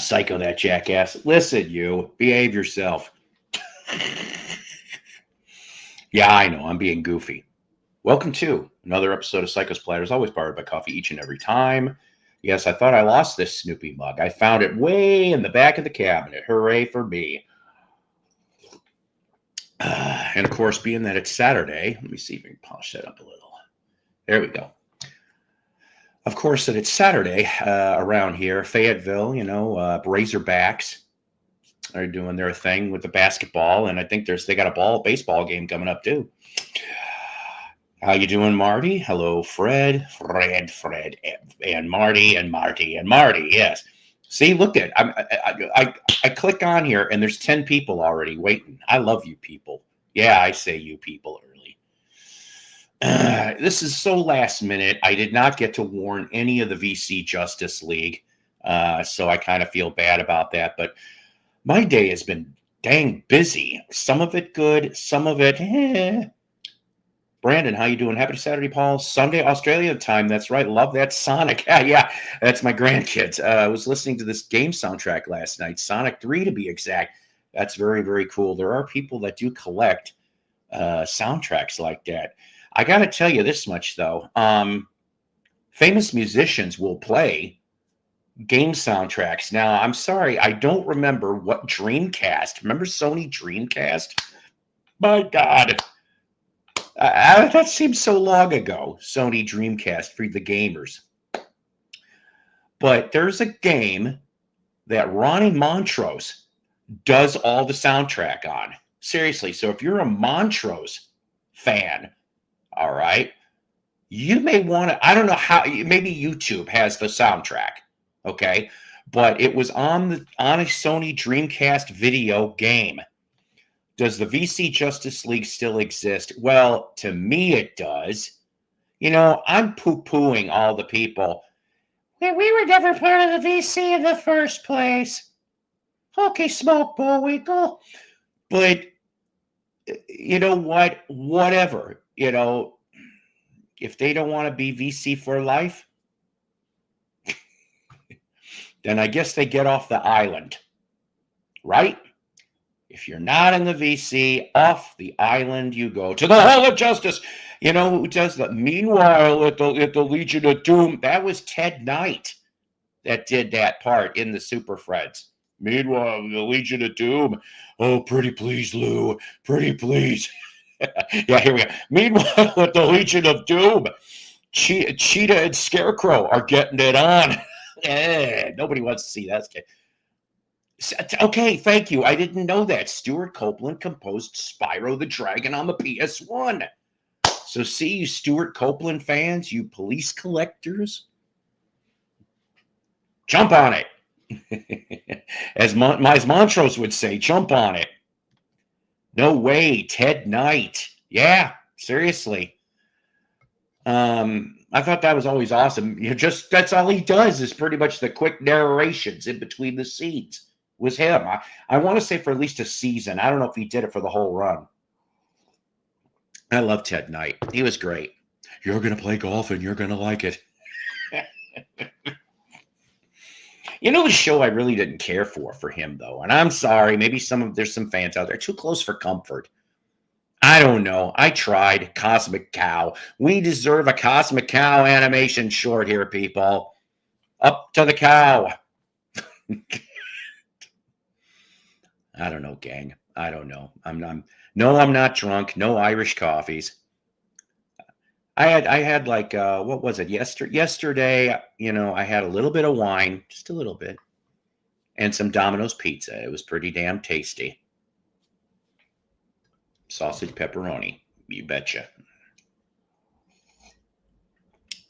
Psycho, that jackass. Listen, you. Behave yourself. Yeah, I know. I'm being goofy. Welcome to another episode of Psycho's Platters, always powered by coffee each and every time. Yes, I thought I lost this Snoopy mug. I found it way in the back of the cabinet. Hooray for me. And of course, being that it's Saturday, let me see if we can polish that up a little. There we go. Of course, that it's Saturday around here. Fayetteville, Razorbacks are doing their thing with the basketball, and I think they got a baseball game coming up too. How you doing, Marty? Hello, Fred, and Marty, and Marty, and Marty. Yes. See, look at I click on here, and there's 10 people already waiting. I love you people. Yeah, I say you people early. This is so last minute. I did not get to warn any of the VC Justice League, so I kind of feel bad about that. But my day has been dang busy. Some of it good, some of it Brandon, how you doing? Happy Saturday, Paul. Sunday, Australia time. That's right. Love that Sonic. Yeah, that's my grandkids. I was listening to this game soundtrack last night, Sonic 3 to be exact. That's very, very cool. There are people that do collect soundtracks like that. I got to tell you this much, though. Famous musicians will play game soundtracks. Now, I'm sorry, I don't remember what Dreamcast. Remember Sony Dreamcast? My God. That seems so long ago, Sony Dreamcast for the gamers. But there's a game that Ronnie Montrose does all the soundtrack on. Seriously, so if you're a Montrose fan, all right, you may want to, I don't know how, maybe YouTube has the soundtrack, okay? But it was on a Sony Dreamcast video game. Does the VC Justice League still exist? Well, to me it does. I'm poo-pooing all the people. We were never part of the VC in the first place. Okay, Smoke Bullwinkle. But, you know what? Whatever. If they don't want to be VC for life, then I guess they get off the island. Right? If you're not in the VC, off the island you go to the Hall of Justice. You know who does that? Meanwhile, at the Legion of Doom, that was Ted Knight that did that part in the Super Friends. Meanwhile, the Legion of Doom. Oh, pretty please, Lou. Pretty please. Yeah, here we go. Meanwhile, at the Legion of Doom, Cheetah and Scarecrow are getting it on. Nobody wants to see that. Okay, thank you. I didn't know that. Stuart Copeland composed Spyro the Dragon on the PS1. So see, you Stuart Copeland fans, you police collectors, jump on it. As Montrose would say, jump on it. No way, Ted Knight. Yeah, seriously. I thought that was always awesome. That's all he does is pretty much the quick narrations in between the scenes. Was him. I want to say for at least a season. I don't know if he did it for the whole run. I love Ted Knight. He was great. You're going to play golf and you're going to like it. The show I really didn't care for him, though. And I'm sorry, maybe there's some fans out there. Too Close for Comfort. I don't know. I tried. Cosmic Cow. We deserve a Cosmic Cow animation short here, people. Up to the cow. I don't know, gang. I don't know. I'm not drunk. No Irish coffees. I had like what was it? Yesterday, I had a little bit of wine, just a little bit, and some Domino's pizza. It was pretty damn tasty. Sausage pepperoni, you betcha.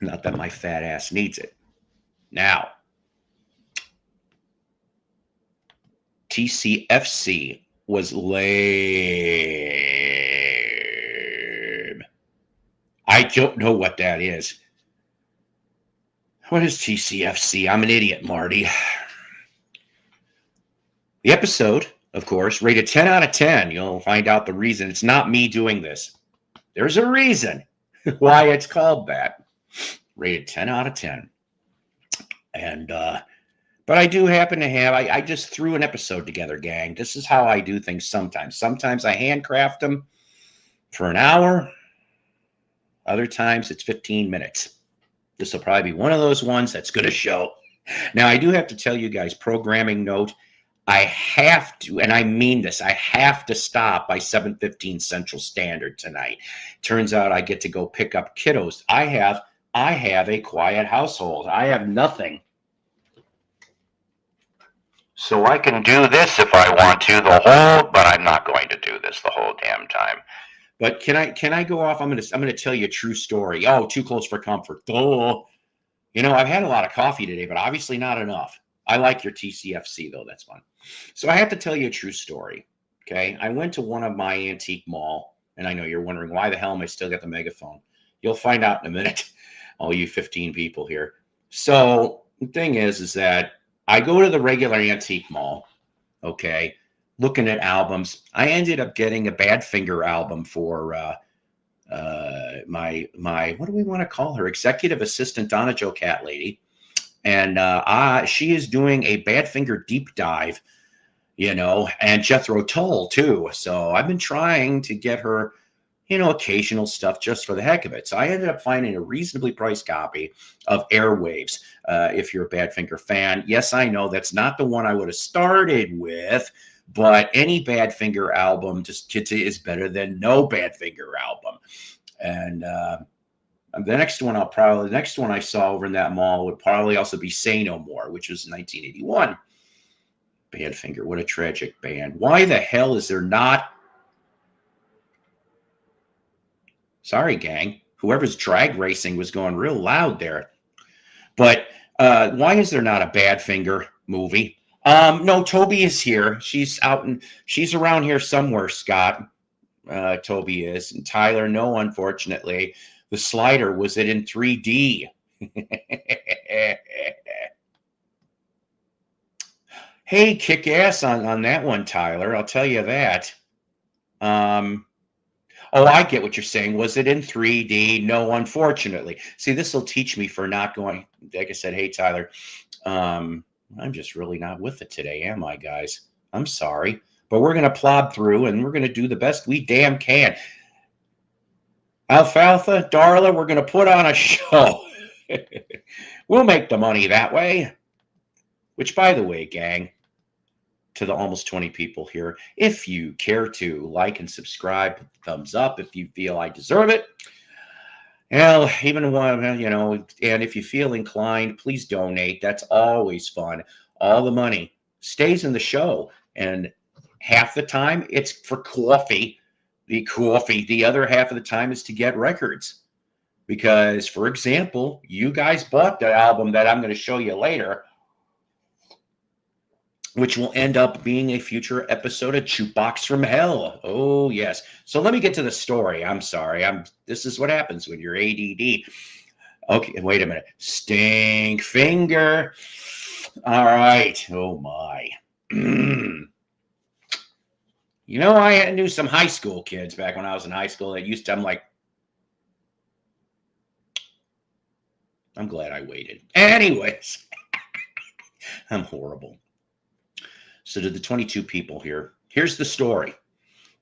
Not that my fat ass needs it. Now, TCFC was lame. I don't know what that is. What is TCFC? I'm an idiot, Marty. The episode, of course, rated 10 out of 10. You'll find out the reason. It's not me doing this. There's a reason why it's called that. Rated 10 out of 10. And but But I do happen to have, I just threw an episode together, gang. This is how I do things sometimes. Sometimes I handcraft them for an hour. Other times it's 15 minutes. This will probably be one of those ones that's going to show. Now, I do have to tell you guys, programming note, I have to, and I mean this, I have to stop by 7:15 Central Standard tonight. Turns out I get to go pick up kiddos. I have a quiet household. I have nothing. So I can do this if I want to but I'm not going to do this the whole damn time. But can I go off? I'm gonna tell you a true story. Oh, too close for comfort. Oh, I've had a lot of coffee today, but obviously not enough. I like your TCFC though. That's fun. So I have to tell you a true story. Okay, I went to one of my antique mall, and I know you're wondering why the hell am I still got the megaphone? You'll find out in a minute. All you 15 people here. So the thing is that I go to the regular antique mall. Okay, looking at albums. I ended up getting a Badfinger album for my what do we want to call her? Executive assistant Donna Jo Cat Lady, and she is doing a Badfinger deep dive, and Jethro Tull too. So I've been trying to get her, occasional stuff just for the heck of it. So I ended up finding a reasonably priced copy of Airwaves. If you're a Badfinger fan, yes, I know that's not the one I would have started with. But any Badfinger album just is better than no Badfinger album. And the next one I saw over in that mall would probably also be Say No More, which was 1981. Badfinger, what a tragic band. Why the hell is there not? Sorry, gang. Whoever's drag racing was going real loud there. But why is there not a Badfinger movie? No, Toby is here. She's around here somewhere, Scott. Toby is. And Tyler, no, unfortunately. The slider, was it in 3D? Hey, kick ass on that one, Tyler. I'll tell you that. Oh, I get what you're saying. Was it in 3D? No, unfortunately. See, this will teach me for not going. Like I said, hey, Tyler. I'm just really not with it today, am I, guys? I'm sorry. But we're going to plod through, and we're going to do the best we damn can. Alfalfa, Darla, we're going to put on a show. We'll make the money that way. Which, by the way, gang, to the almost 20 people here, if you care to like and subscribe, thumbs up if you feel I deserve it. Hell, even one, and if you feel inclined, please donate. That's always fun. All the money stays in the show, and half the time it's for coffee. The other half of the time is to get records. Because, for example, you guys bought the album that I'm going to show you later, which will end up being a future episode of Jukebox from Hell. Oh, yes. So let me get to the story. I'm sorry. This is what happens when you're ADD. Okay, wait a minute. Stink finger. All right. Oh, my. I knew some high school kids back when I was in high school that I'm glad I waited. Anyways, I'm horrible. So to the 22 people here, here's the story.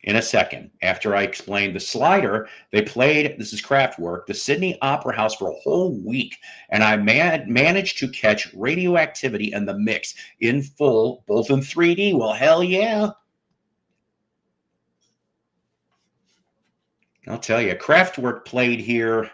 In a second, after I explained the slider, they played, this is Kraftwerk, the Sydney Opera House for a whole week, and I managed to catch Radioactivity and the Mix in full, both in 3D. Well, hell yeah. I'll tell you, Kraftwerk played here.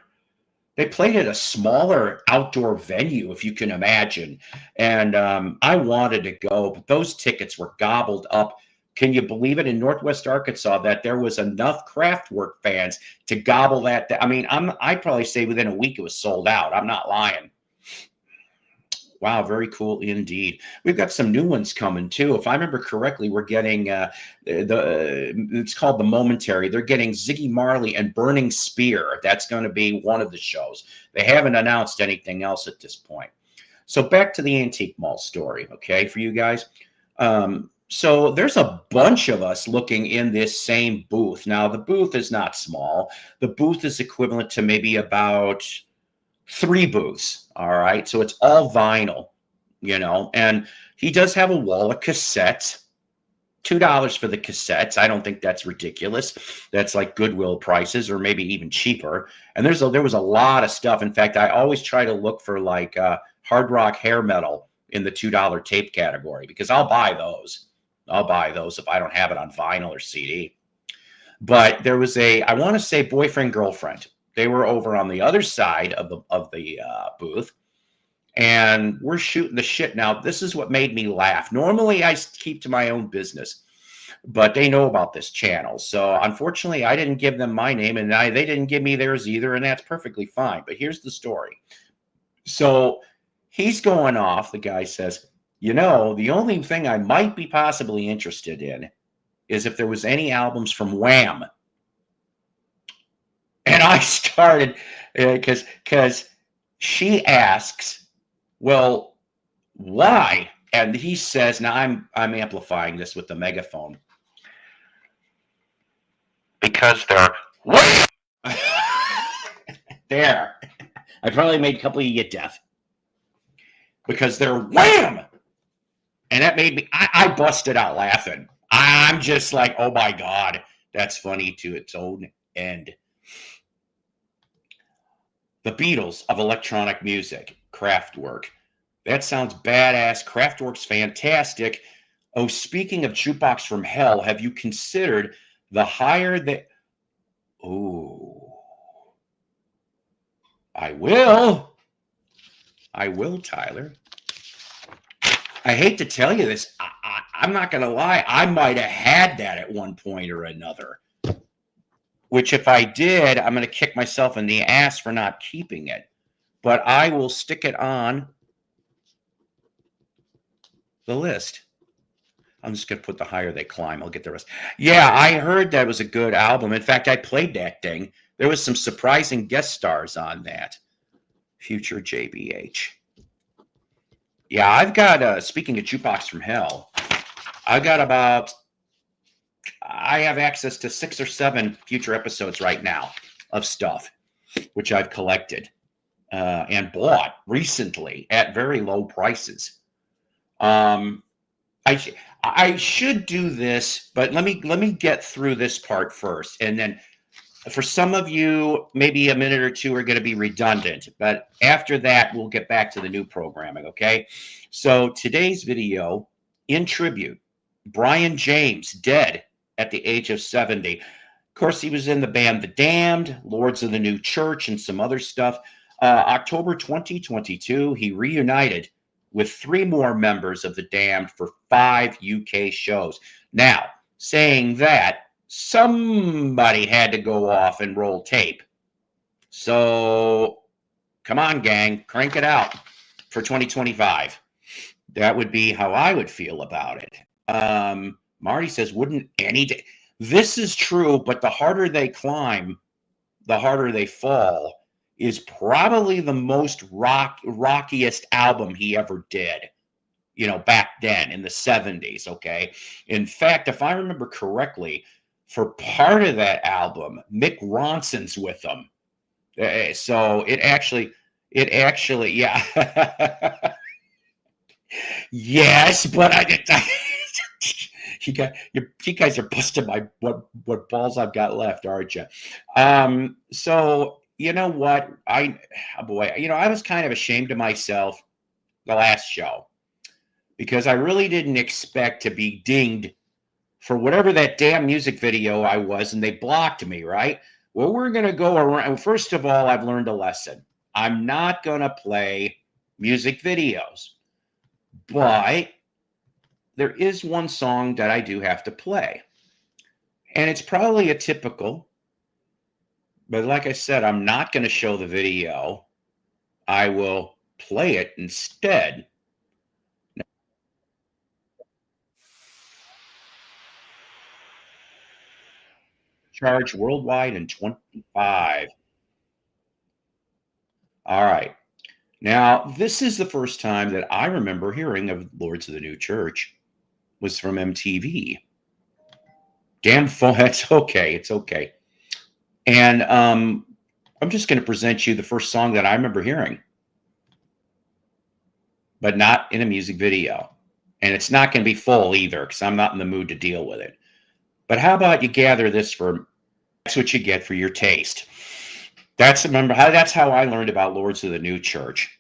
They played at a smaller outdoor venue, if you can imagine. And I wanted to go, but those tickets were gobbled up. Can you believe it, in Northwest Arkansas, that there was enough Kraftwerk fans to gobble that? I mean, I'd probably say within a week it was sold out. I'm not lying. Wow, very cool indeed. We've got some new ones coming too. If I remember correctly, we're getting it's called The Momentary. They're getting Ziggy Marley and Burning Spear. That's going to be one of the shows. They haven't announced anything else at this point. So back to the Antique Mall story, okay, for you guys. So there's a bunch of us looking in this same booth. Now, the booth is not small. The booth is equivalent to maybe about 3 booths. All right. So it's all vinyl. and he does have a wall of cassettes. $2 for the cassettes. I don't think that's ridiculous. That's like Goodwill prices, or maybe even cheaper. And there was a lot of stuff. In fact, I always try to look for like hard rock hair metal in the $2 tape category, because I'll buy those. I'll buy those if I don't have it on vinyl or CD. But there was I want to say boyfriend, girlfriend. They were over on the other side of the booth, and we're shooting the shit. Now, this is what made me laugh. Normally, I keep to my own business, but they know about this channel. So, unfortunately, I didn't give them my name, and they didn't give me theirs either, and that's perfectly fine. But here's the story. So, he's going off. The guy says, the only thing I might be possibly interested in is if there was any albums from Wham. And I started, because she asks, well, why? And he says, now I'm amplifying this with the megaphone. Because they're Wham! There. I probably made a couple of you deaf. Because they're Wham! And that made me, I busted out laughing. I'm just like, oh my God, that's funny to its own end. The Beatles of electronic music, Kraftwerk. That sounds badass. Kraftwerk's fantastic. Oh, speaking of Jukebox from Hell, have you considered the higher that... Oh, I will, Tyler. I hate to tell you this. I'm not going to lie. I might have had that at one point or another. Which, if I did, I'm going to kick myself in the ass for not keeping it. But I will stick it on the list. I'm just going to put The Higher They Climb. I'll get the rest. Yeah, I heard that was a good album. In fact, I played that thing. There was some surprising guest stars on that. Future JBH. Yeah, I've got, speaking of Jukebox from Hell, I have access to 6 or 7 future episodes right now of stuff, which I've collected and bought recently at very low prices. I should do this, but let me get through this part first, and then for some of you, maybe a minute or two are going to be redundant, but after that, we'll get back to the new programming, okay? So today's video, in tribute, Brian James, dead at the age of 70. Of course, he was in the band The Damned, Lords of the New Church, and some other stuff. October 2022, he reunited with 3 more members of The Damned for 5 UK shows. Now, saying that, somebody had to go off and roll tape. So, come on, gang, crank it out for 2025. That would be how I would feel about it. Marty says, wouldn't any day... This is true, but the harder they climb, the harder they fall is probably the most rockiest album he ever did. Back then in the 70s, okay? In fact, if I remember correctly, for part of that album, Mick Ronson's with them. So it actually, yeah. Yes, but you guys are busting my what balls I've got left, aren't you? So you know what? I was kind of ashamed of myself the last show, because I really didn't expect to be dinged for whatever that damn music video I was, and they blocked me, right? Well, we're going to go around. First of all, I've learned a lesson. I'm not going to play music videos, but there is one song that I do have to play, and it's probably a typical, but like I said, I'm not going to show the video. I will play it instead. Charge worldwide in 25. All right. Now, this is the first time that I remember hearing of Lords of the New Church was from MTV. Damn phone, that's okay. It's okay. And I'm just going to present you the first song that I remember hearing but not in a music video. And it's not going to be full either because I'm not in the mood to deal with it. But how about you gather this for that's what you get for your taste. That's how I learned about Lords of the New Church.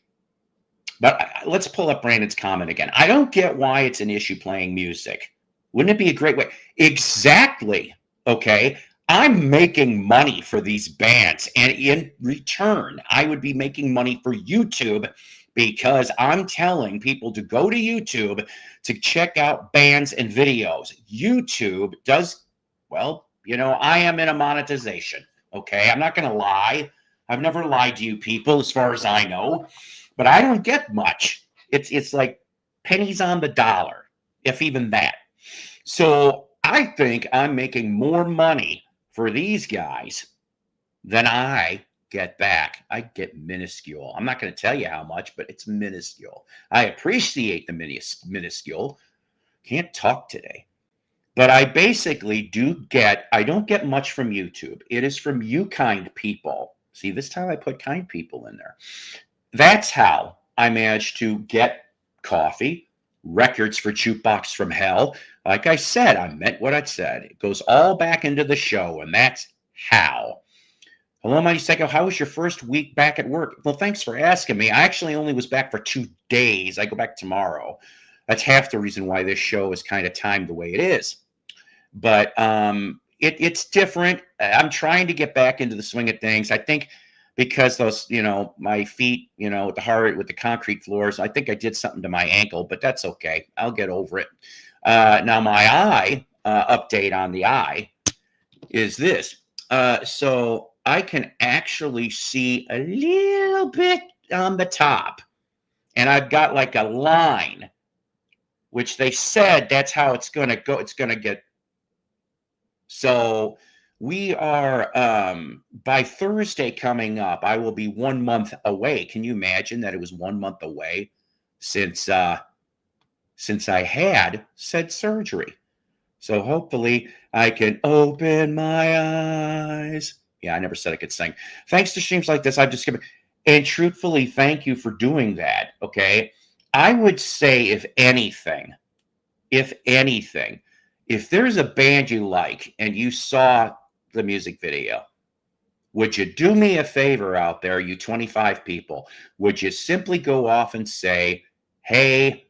But let's pull up Brandon's comment again. I don't get why it's an issue playing music. Wouldn't it be a great way? Exactly. Okay. I'm making money for these bands, and in return, I would be making money for YouTube because I'm telling people to go to YouTube to check out bands and videos. YouTube does, well, I am in a monetization. Okay. I'm not going to lie. I've never lied to you people, as far as I know, but I don't get much. It's like pennies on the dollar, if even that. So I think I'm making more money for these guys than I get back. I get minuscule. I'm not going to tell you how much, but it's minuscule. I appreciate the minuscule. Can't talk today. But I basically I don't get much from YouTube. It is from you kind people. See, this time I put kind people in there. That's how I managed to get coffee, records for Jukebox from Hell. Like I said, I meant what I said. It goes all back into the show, and that's how. Hello, Mighty Psycho. How was your first week back at work? Well, thanks for asking me. I actually only was back for 2 days. I go back tomorrow. That's half the reason why this show is kind of timed the way it is. But it's different. I'm trying to get back into the swing of things. I think because those, my feet, with the concrete floors, I think I did something to my ankle, but that's okay. I'll get over it. Now my eye, update on the eye is this. So I can actually see a little bit on the top, and I've got like a line, which they said that's how it's going to go. It's going to get. So we are, by Thursday coming up, I will be 1 month away. Can you imagine that it was 1 month away since I had said surgery? So hopefully I can open my eyes. Yeah, I never said I could sing. Thanks to streams like this, I've just given, and truthfully, thank you for doing that. Okay. I would say if anything, if there's a band you like and you saw the music video, would you do me a favor out there, you 25 people? Would you simply go off and say, hey,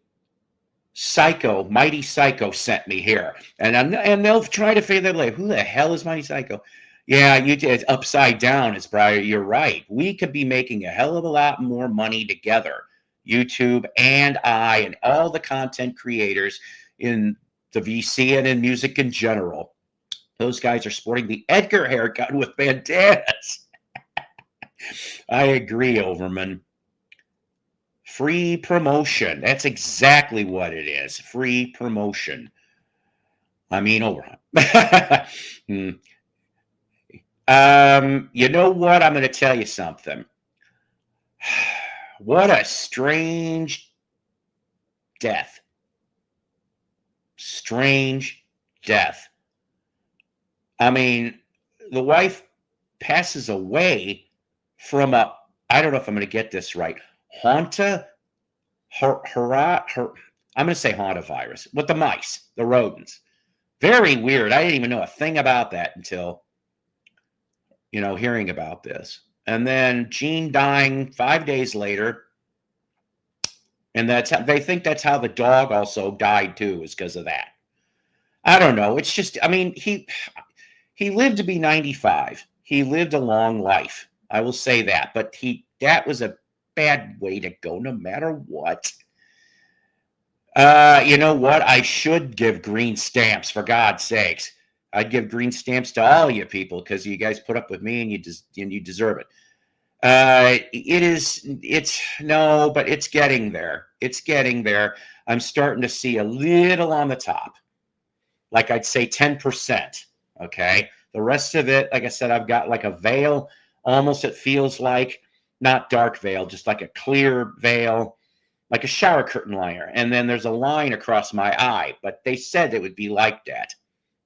Psycho, Mighty Psycho sent me here? And they'll try to figure that out. Who the hell is Mighty Psycho? Yeah, it's upside down. It's Brian. You're right. We could be making a hell of a lot more money together. YouTube and I and all the content creators in the VC and in music in general. Those guys are sporting the Edgar haircut with bandanas. I agree, Overman. Free promotion. That's exactly what it is. Free promotion. I mean, Overman. You know what? I'm going to tell you something. What a strange death. Strange death. I mean, the wife passes away from I don't know if I'm going to get this right. I'm going to say hantavirus with the mice, the rodents. Very weird. I didn't even know a thing about that until, hearing about this. And then Gene dying 5 days later. And they think that's how the dog also died too, is because of that. I don't know. It's just, I mean, he lived to be 95. He lived a long life. I will say that. But that was a bad way to go no matter what. You know what? I should give green stamps, for God's sakes. I'd give green stamps to all you people because you guys put up with me and you deserve it. But it's getting there. It's getting there. I'm starting to see a little on the top. Like I'd say 10%. Okay. The rest of it, like I said, I've got like a veil. Almost it feels like, not dark veil, just like a clear veil, like a shower curtain liner. And then there's a line across my eye, but they said it would be like that.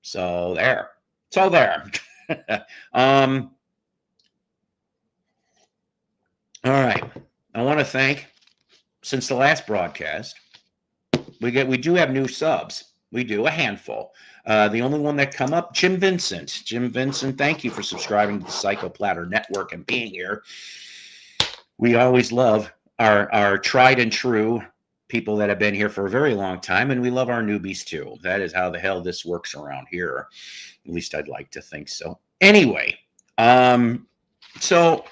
So there. It's all there. All right. I want to thank since the last broadcast, we do have new subs. We do a handful. The only one that come up, Jim Vincent. Jim Vincent, thank you for subscribing to the Psycho Platter Network and being here. We always love our tried and true people that have been here for a very long time, and we love our newbies too. That is how the hell this works around here. At least I'd like to think so. Anyway, so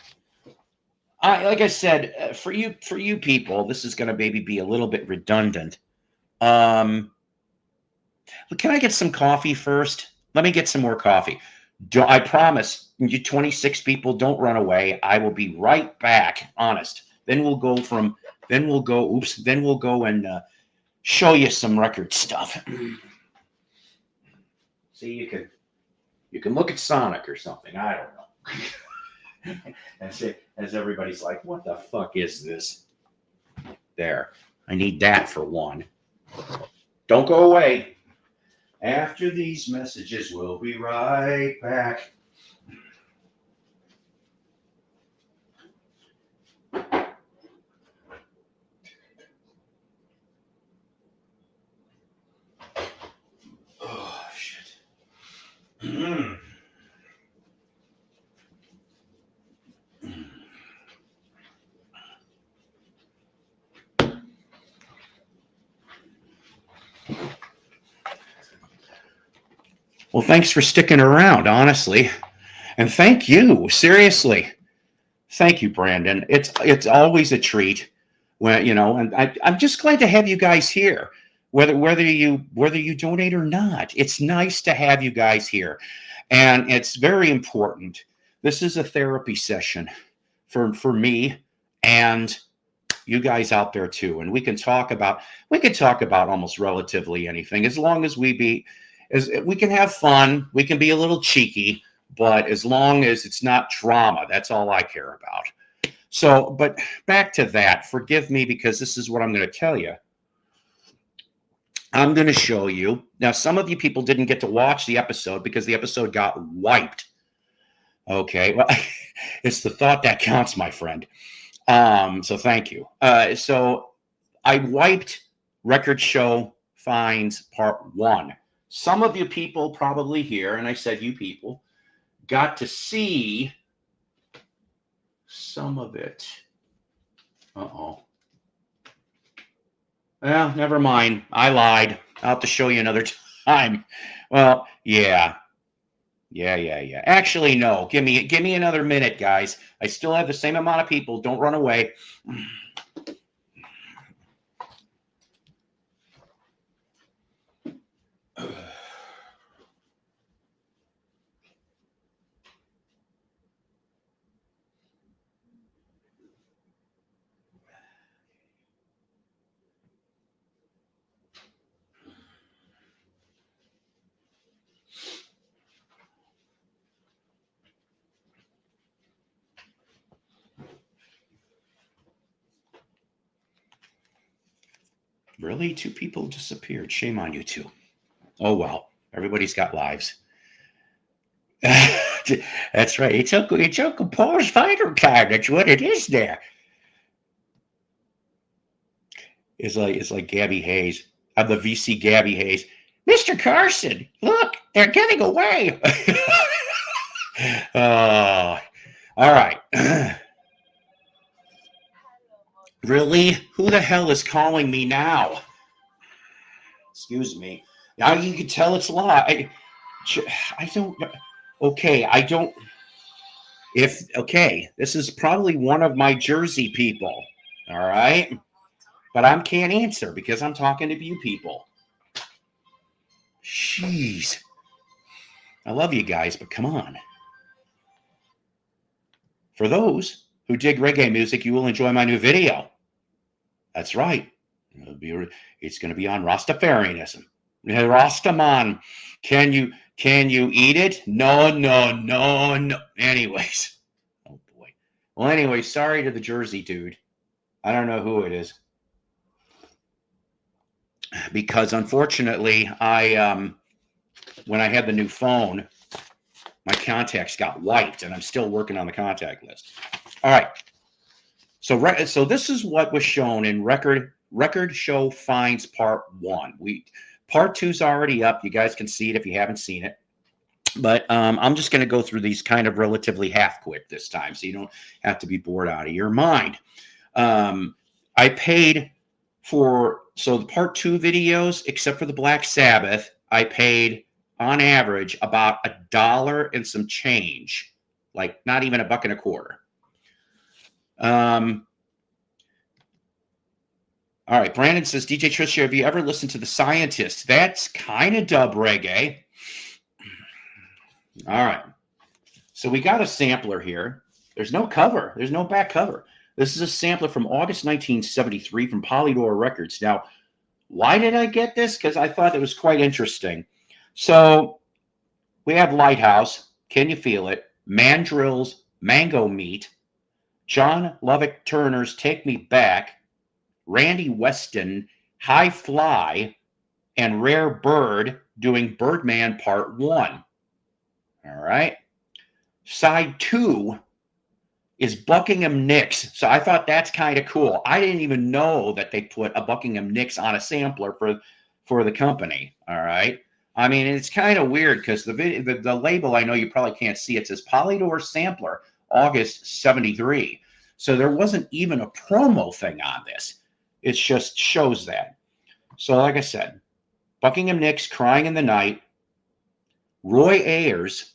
like I said, for you people, this is going to maybe be a little bit redundant. Can I get some coffee first? Let me get some more coffee. I promise you 26 people, don't run away. I will be right back, honest. Then we'll go and show you some record stuff. See, you can look at Sonic or something. I don't know. as everybody's like, what the fuck is this? There. I need that for one. Don't go away. After these messages, we'll be right back. Oh, shit. Well, thanks for sticking around, honestly. And thank you, seriously. Thank you, Brandon. It's always a treat when, and I'm just glad to have you guys here. Whether you donate or not, it's nice to have you guys here. And it's very important. This is a therapy session for me and you guys out there too. And we can talk about almost relatively anything as long as we can have fun, we can be a little cheeky, but as long as it's not drama, that's all I care about. So, but back to that, forgive me because this is what I'm going to tell you. I'm going to show you. Now, some of you people didn't get to watch the episode because the episode got wiped. Okay, well, it's the thought that counts, my friend. So thank you. So I wiped Record Show Finds Part 1. Some of you people probably here, and I said you people, got to see some of it. Uh-oh. Well, never mind. I lied. I'll have to show you another time. Well, yeah. Actually, no. Give me another minute, guys. I still have the same amount of people. Don't run away. Really? 2 people disappeared. Shame on you 2. Oh, well. Everybody's got lives. That's right. It's Uncle Paul's fighter card. That's what it is there. It's like Gabby Hayes. I'm the VC Gabby Hayes. Mr. Carson, look, they're getting away. All right. Really? Who the hell is calling me now? Excuse me. Now you can tell it's a lie. I don't. Okay, I don't. This is probably one of my Jersey people. All right, but I can't answer because I'm talking to you people. Jeez, I love you guys, but come on. For those who dig reggae music, you will enjoy my new video. That's right. It's going to be on Rastafarianism. Rastaman, can you eat it? No. Anyways, oh boy. Well, anyway, sorry to the Jersey dude. I don't know who it is. Because unfortunately, when I had the new phone, my contacts got wiped, and I'm still working on the contact list. All right. So this is what was shown in Record Show Finds Part 1. Part 2's already up. You guys can see it if you haven't seen it. But I'm just going to go through these kind of relatively half quick this time, so you don't have to be bored out of your mind. I paid so the part 2 videos, except for the Black Sabbath, I paid on average about $1 and some change, like not even $1.25. All right, Brandon says, DJ Tricia, have you ever listened to The Scientist? That's kind of dub reggae. All right. So we got a sampler here. There's no cover. There's no back cover. This is a sampler from August 1973 from Polydor Records. Now, why did I get this? Because I thought it was quite interesting. So we have Lighthouse, Can You Feel It, Mandrill's Mango Meat, John Lovick Turner's Take Me Back, Randy Weston, High Fly, and Rare Bird doing Birdman Part 1. All right. Side 2 is Buckingham Nicks. So I thought that's kind of cool. I didn't even know that they put a Buckingham Nicks on a sampler for the company. All right. I mean, it's kind of weird because the label, I know you probably can't see, it says Polydor Sampler, August 73. So there wasn't even a promo thing on this. It just shows that. So like I said, Buckingham Nicks, Crying in the Night, Roy Ayers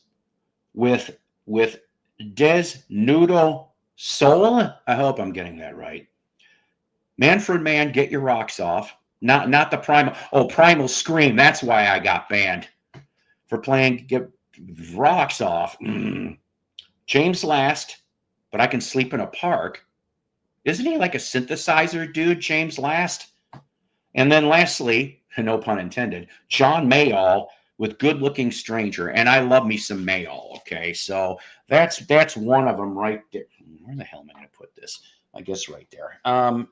with Des Noodle Soul. I hope I'm getting that right. Manfred Mann, Get Your Rocks Off. Not the Primal. Oh, Primal Scream. That's why I got banned for playing Get Rocks Off. James Last, But I Can Sleep in a Park. Isn't he like a synthesizer dude, James Last? And then lastly, no pun intended, John Mayall with Good Looking Stranger. And I love me some Mayall, okay? So that's one of them right there. Where the hell am I going to put this? I guess right there.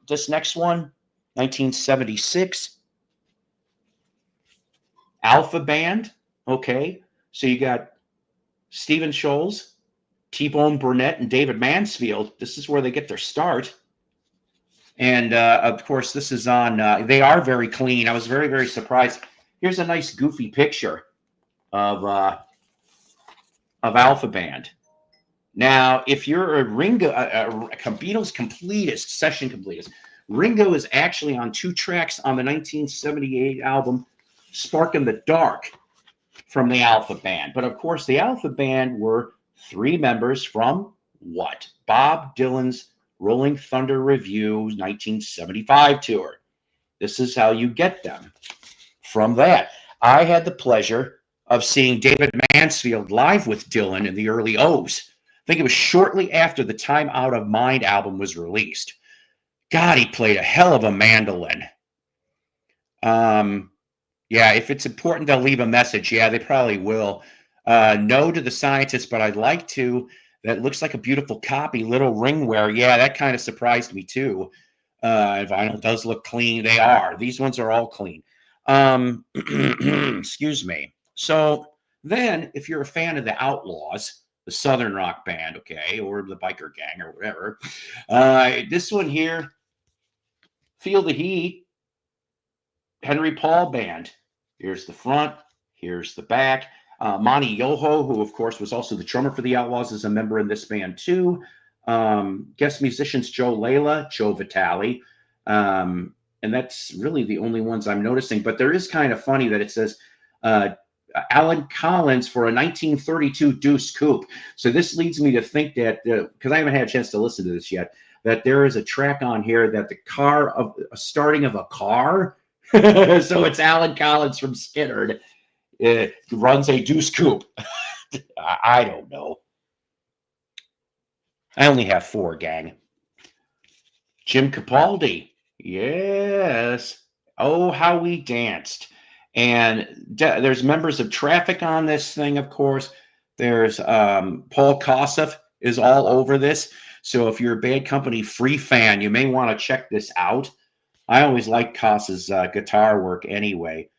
This next one, 1976. Alpha Band, okay? So you got Stephen Scholes, T-Bone Burnett, and David Mansfield. This is where they get their start. And, of course, this is on, they are very clean. I was very, very surprised. Here's a nice goofy picture of Alpha Band. Now, if you're a Beatles completist, session completist, Ringo is actually on 2 tracks on the 1978 album Spark in the Dark from the Alpha Band. But, of course, the Alpha Band were 3 members from what? Bob Dylan's Rolling Thunder Revue 1975 tour. This is how you get them from that. I had the pleasure of seeing David Mansfield live with Dylan in the early O's. I think it was shortly after the Time Out of Mind album was released. God, he played a hell of a mandolin. Yeah, if it's important, they'll leave a message. Yeah, they probably will. No to The Scientist, but I'd like to. That looks like a beautiful copy. Little ringware. Yeah, that kind of surprised me too. Vinyl does look clean. They are. These ones are all clean. Excuse me. So then, if you're a fan of the Outlaws, the Southern rock band, okay, or the biker gang or whatever, this one here, Feel the Heat, Henry Paul Band. Here's the front. Here's the back. Monty Yoho, who, of course, was also the drummer for the Outlaws, is a member in this band, too. Guest musicians Joe Layla, Joe Vitale. And that's really the only ones I'm noticing. But there is kind of funny that it says Alan Collins for a 1932 Deuce Coupe. So this leads me to think that, because I haven't had a chance to listen to this yet, that there is a track on here that the car of a starting of a car. So it's Alan Collins from Skynyrd. Runs a Deuce Coupe. I don't know. I only have 4, gang. Jim Capaldi. Yes. Oh, how we danced. And there's members of Traffic on this thing, of course. There's Paul Kossoff is all over this. So if you're a Bad Company Free fan, you may want to check this out. I always like Kossoff's guitar work anyway.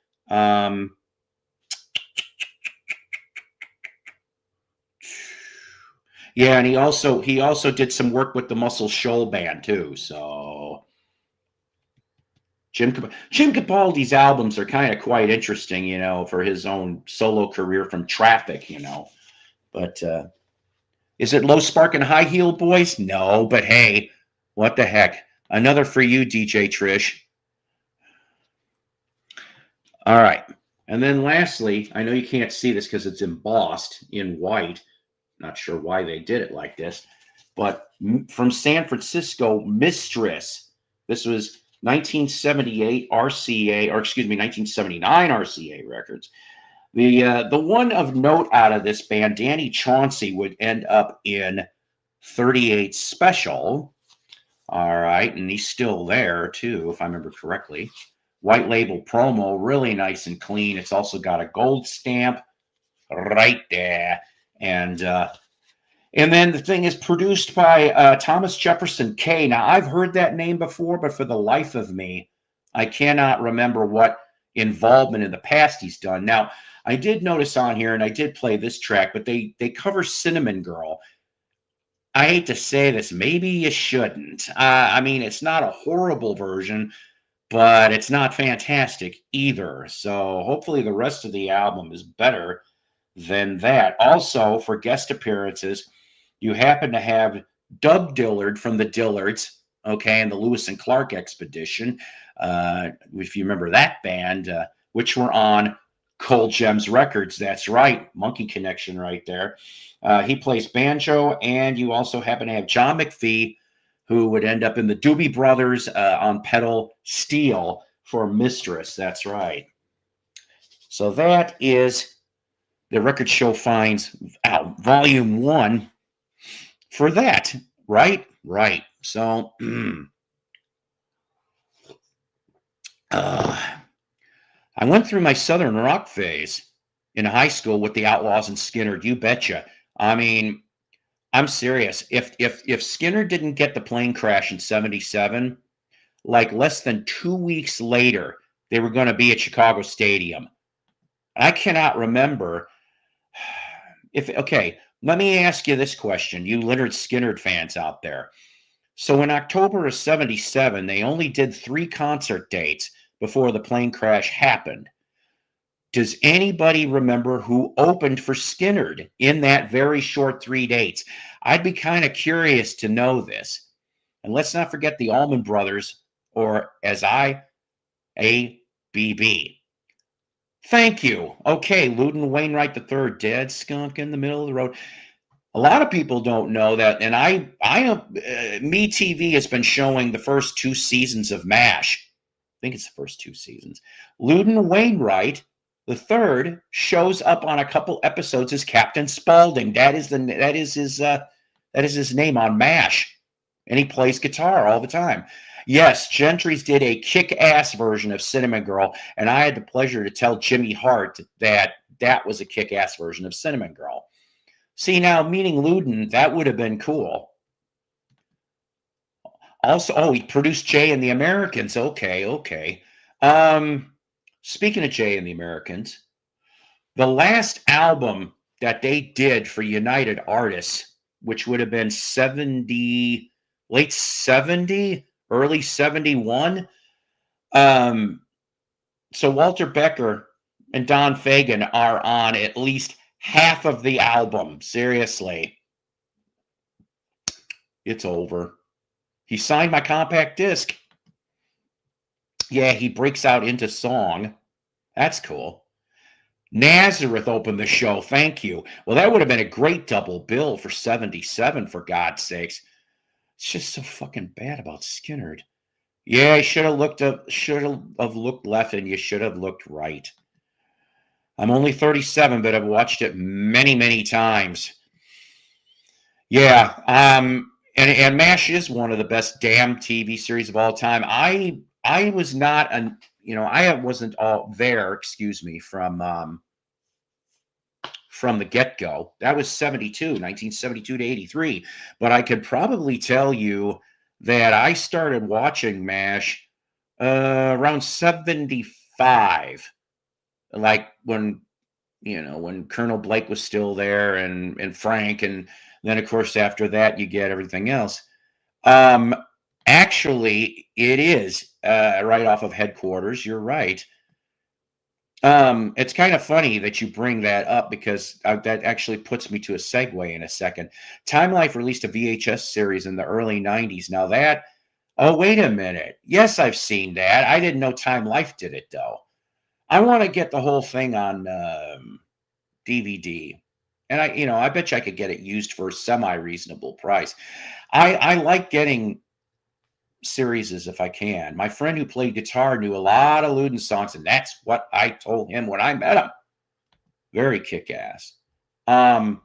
Yeah, and he also did some work with the Muscle Shoal band too. So Jim Capaldi's albums are kind of quite interesting, for his own solo career from Traffic, But is it Low Spark and High Heel Boys? No, but hey, what the heck? Another for you, DJ Trish. All right. And then lastly, I know you can't see this because it's embossed in white. Not sure why they did it like this, but from San Francisco, Mistress. This was 1978 RCA, or excuse me, 1979 RCA records. The one of note out of this band, Danny Chauncey, would end up in 38 Special. All right, and he's still there too, if I remember correctly. White label promo, really nice and clean. It's also got a gold stamp right there, and then the thing is produced by Thomas Jefferson Kay. Now, I've heard that name before, but for the life of me, I cannot remember what involvement in the past he's done. Now, I did notice on here, and I did play this track, but they cover Cinnamon Girl. I hate to say this, maybe you shouldn't. I mean, it's not a horrible version, but it's not fantastic either. So hopefully the rest of the album is better than that. Also, for guest appearances, you happen to have Doug Dillard from the Dillards, okay, and the Lewis and Clark Expedition, if you remember that band, which were on Cold Gems Records. That's right, Monkey Connection right there. He plays banjo, and you also happen to have John McPhee, who would end up in the Doobie Brothers on pedal steel for Mistress. That's right. So that is the Record Show Finds out Volume 1 for that. Right? Right. So, I went through my Southern rock phase in high school with the Outlaws and Skinner. You betcha. I mean, I'm serious. If Skinner didn't get the plane crash in '77, like less than 2 weeks later, they were going to be at Chicago Stadium. I cannot remember if. Okay, let me ask you this question, you Leonard Skinner fans out there. So in October of '77, they only did 3 concert dates before the plane crash happened. Does anybody remember who opened for Skinnerd in that very short 3 dates? I'd be kind of curious to know this. And let's not forget the Allman Brothers, or as IABB. Thank you. Okay, Loudon Wainwright III, dead skunk in the middle of the road. A lot of people don't know that, and MeTV has been showing the first 2 seasons of MASH. I think it's the first 2 seasons. Loudon Wainwright the third shows up on a couple episodes as Captain Spaulding. That is his name on MASH, and he plays guitar all the time. Yes, Gentry's did a kick-ass version of Cinnamon Girl, and I had the pleasure to tell Jimmy Hart that that was a kick-ass version of Cinnamon Girl. See, now, meeting Loudon, that would have been cool. Also, he produced Jay and the Americans. Okay. Speaking of Jay and the Americans, the last album that they did for United Artists, which would have been late 70, early 71. So Walter Becker and Don Fagen are on at least half of the album. Seriously. It's over. He signed my compact disc. Yeah, he breaks out into song. That's cool. Nazareth opened the show. Thank you. Well, that would have been a great double bill for 77, for God's sakes. It's just so fucking bad about Skinnerd. Yeah, you should have looked left, and you should have looked right. I'm only 37, but I've watched it many, many times. Yeah, and MASH is one of the best damn TV series of all time. I was not I wasn't all there, excuse me, from the get-go. That was 1972 to 83. But I could probably tell you that I started watching MASH around 75. Like when Colonel Blake was still there, and Frank, and Then, of course, after that, you get everything else. Um, Actually, it is right off of headquarters. You're right. It's kind of funny that you bring that up because that actually puts me to a segue in a second. Time Life released a VHS series in the early 90s. Now that, oh, wait a minute. Yes, I've seen that. I didn't know Time Life did it, though. I want to get the whole thing on DVD. And I bet you I could get it used for a semi-reasonable price. I like getting series if I can. My friend who played guitar knew a lot of Luden songs, and that's what I told him when I met him. Very kick-ass. Um,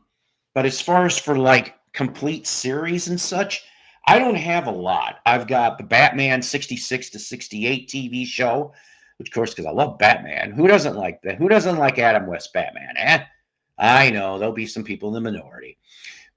but as far as for like complete series and such, I don't have a lot. I've got the Batman 66 to 68 TV show, which of course, because I love Batman. Who doesn't like that? Who doesn't like Adam West Batman? I know there'll be some people in the minority,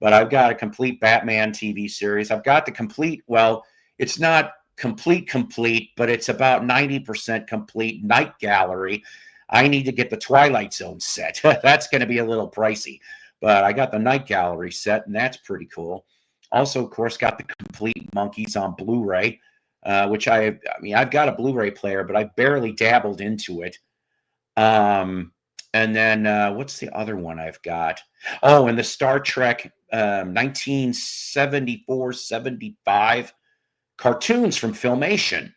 but I've got a complete Batman TV series. I've got the complete, well, it's not complete, but it's about 90% complete Night Gallery. I need to get the Twilight Zone set. That's going to be a little pricey, but I got the Night Gallery set, and that's pretty cool. Also, of course, got the complete Monkees on Blu-ray, which I mean, I've got a Blu-ray player, but I barely dabbled into it. Um, and then what's the other one I've got? Oh, and the Star Trek 1974 75 cartoons from Filmation,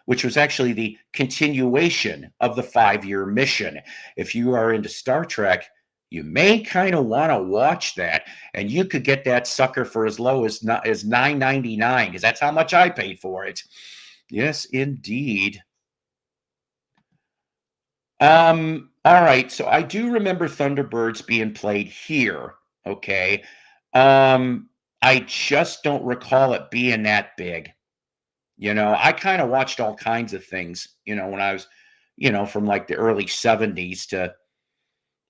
which was actually the continuation of the 5-year mission. If you are into Star Trek, you may kind of want to watch that, and you could get that sucker for as low as $9.99, because that's how much I paid for it. Yes, indeed. All right, so I do remember Thunderbirds being played here. Okay. I just don't recall it being that big. I kind of watched all kinds of things, when I was, from like the early 70s to,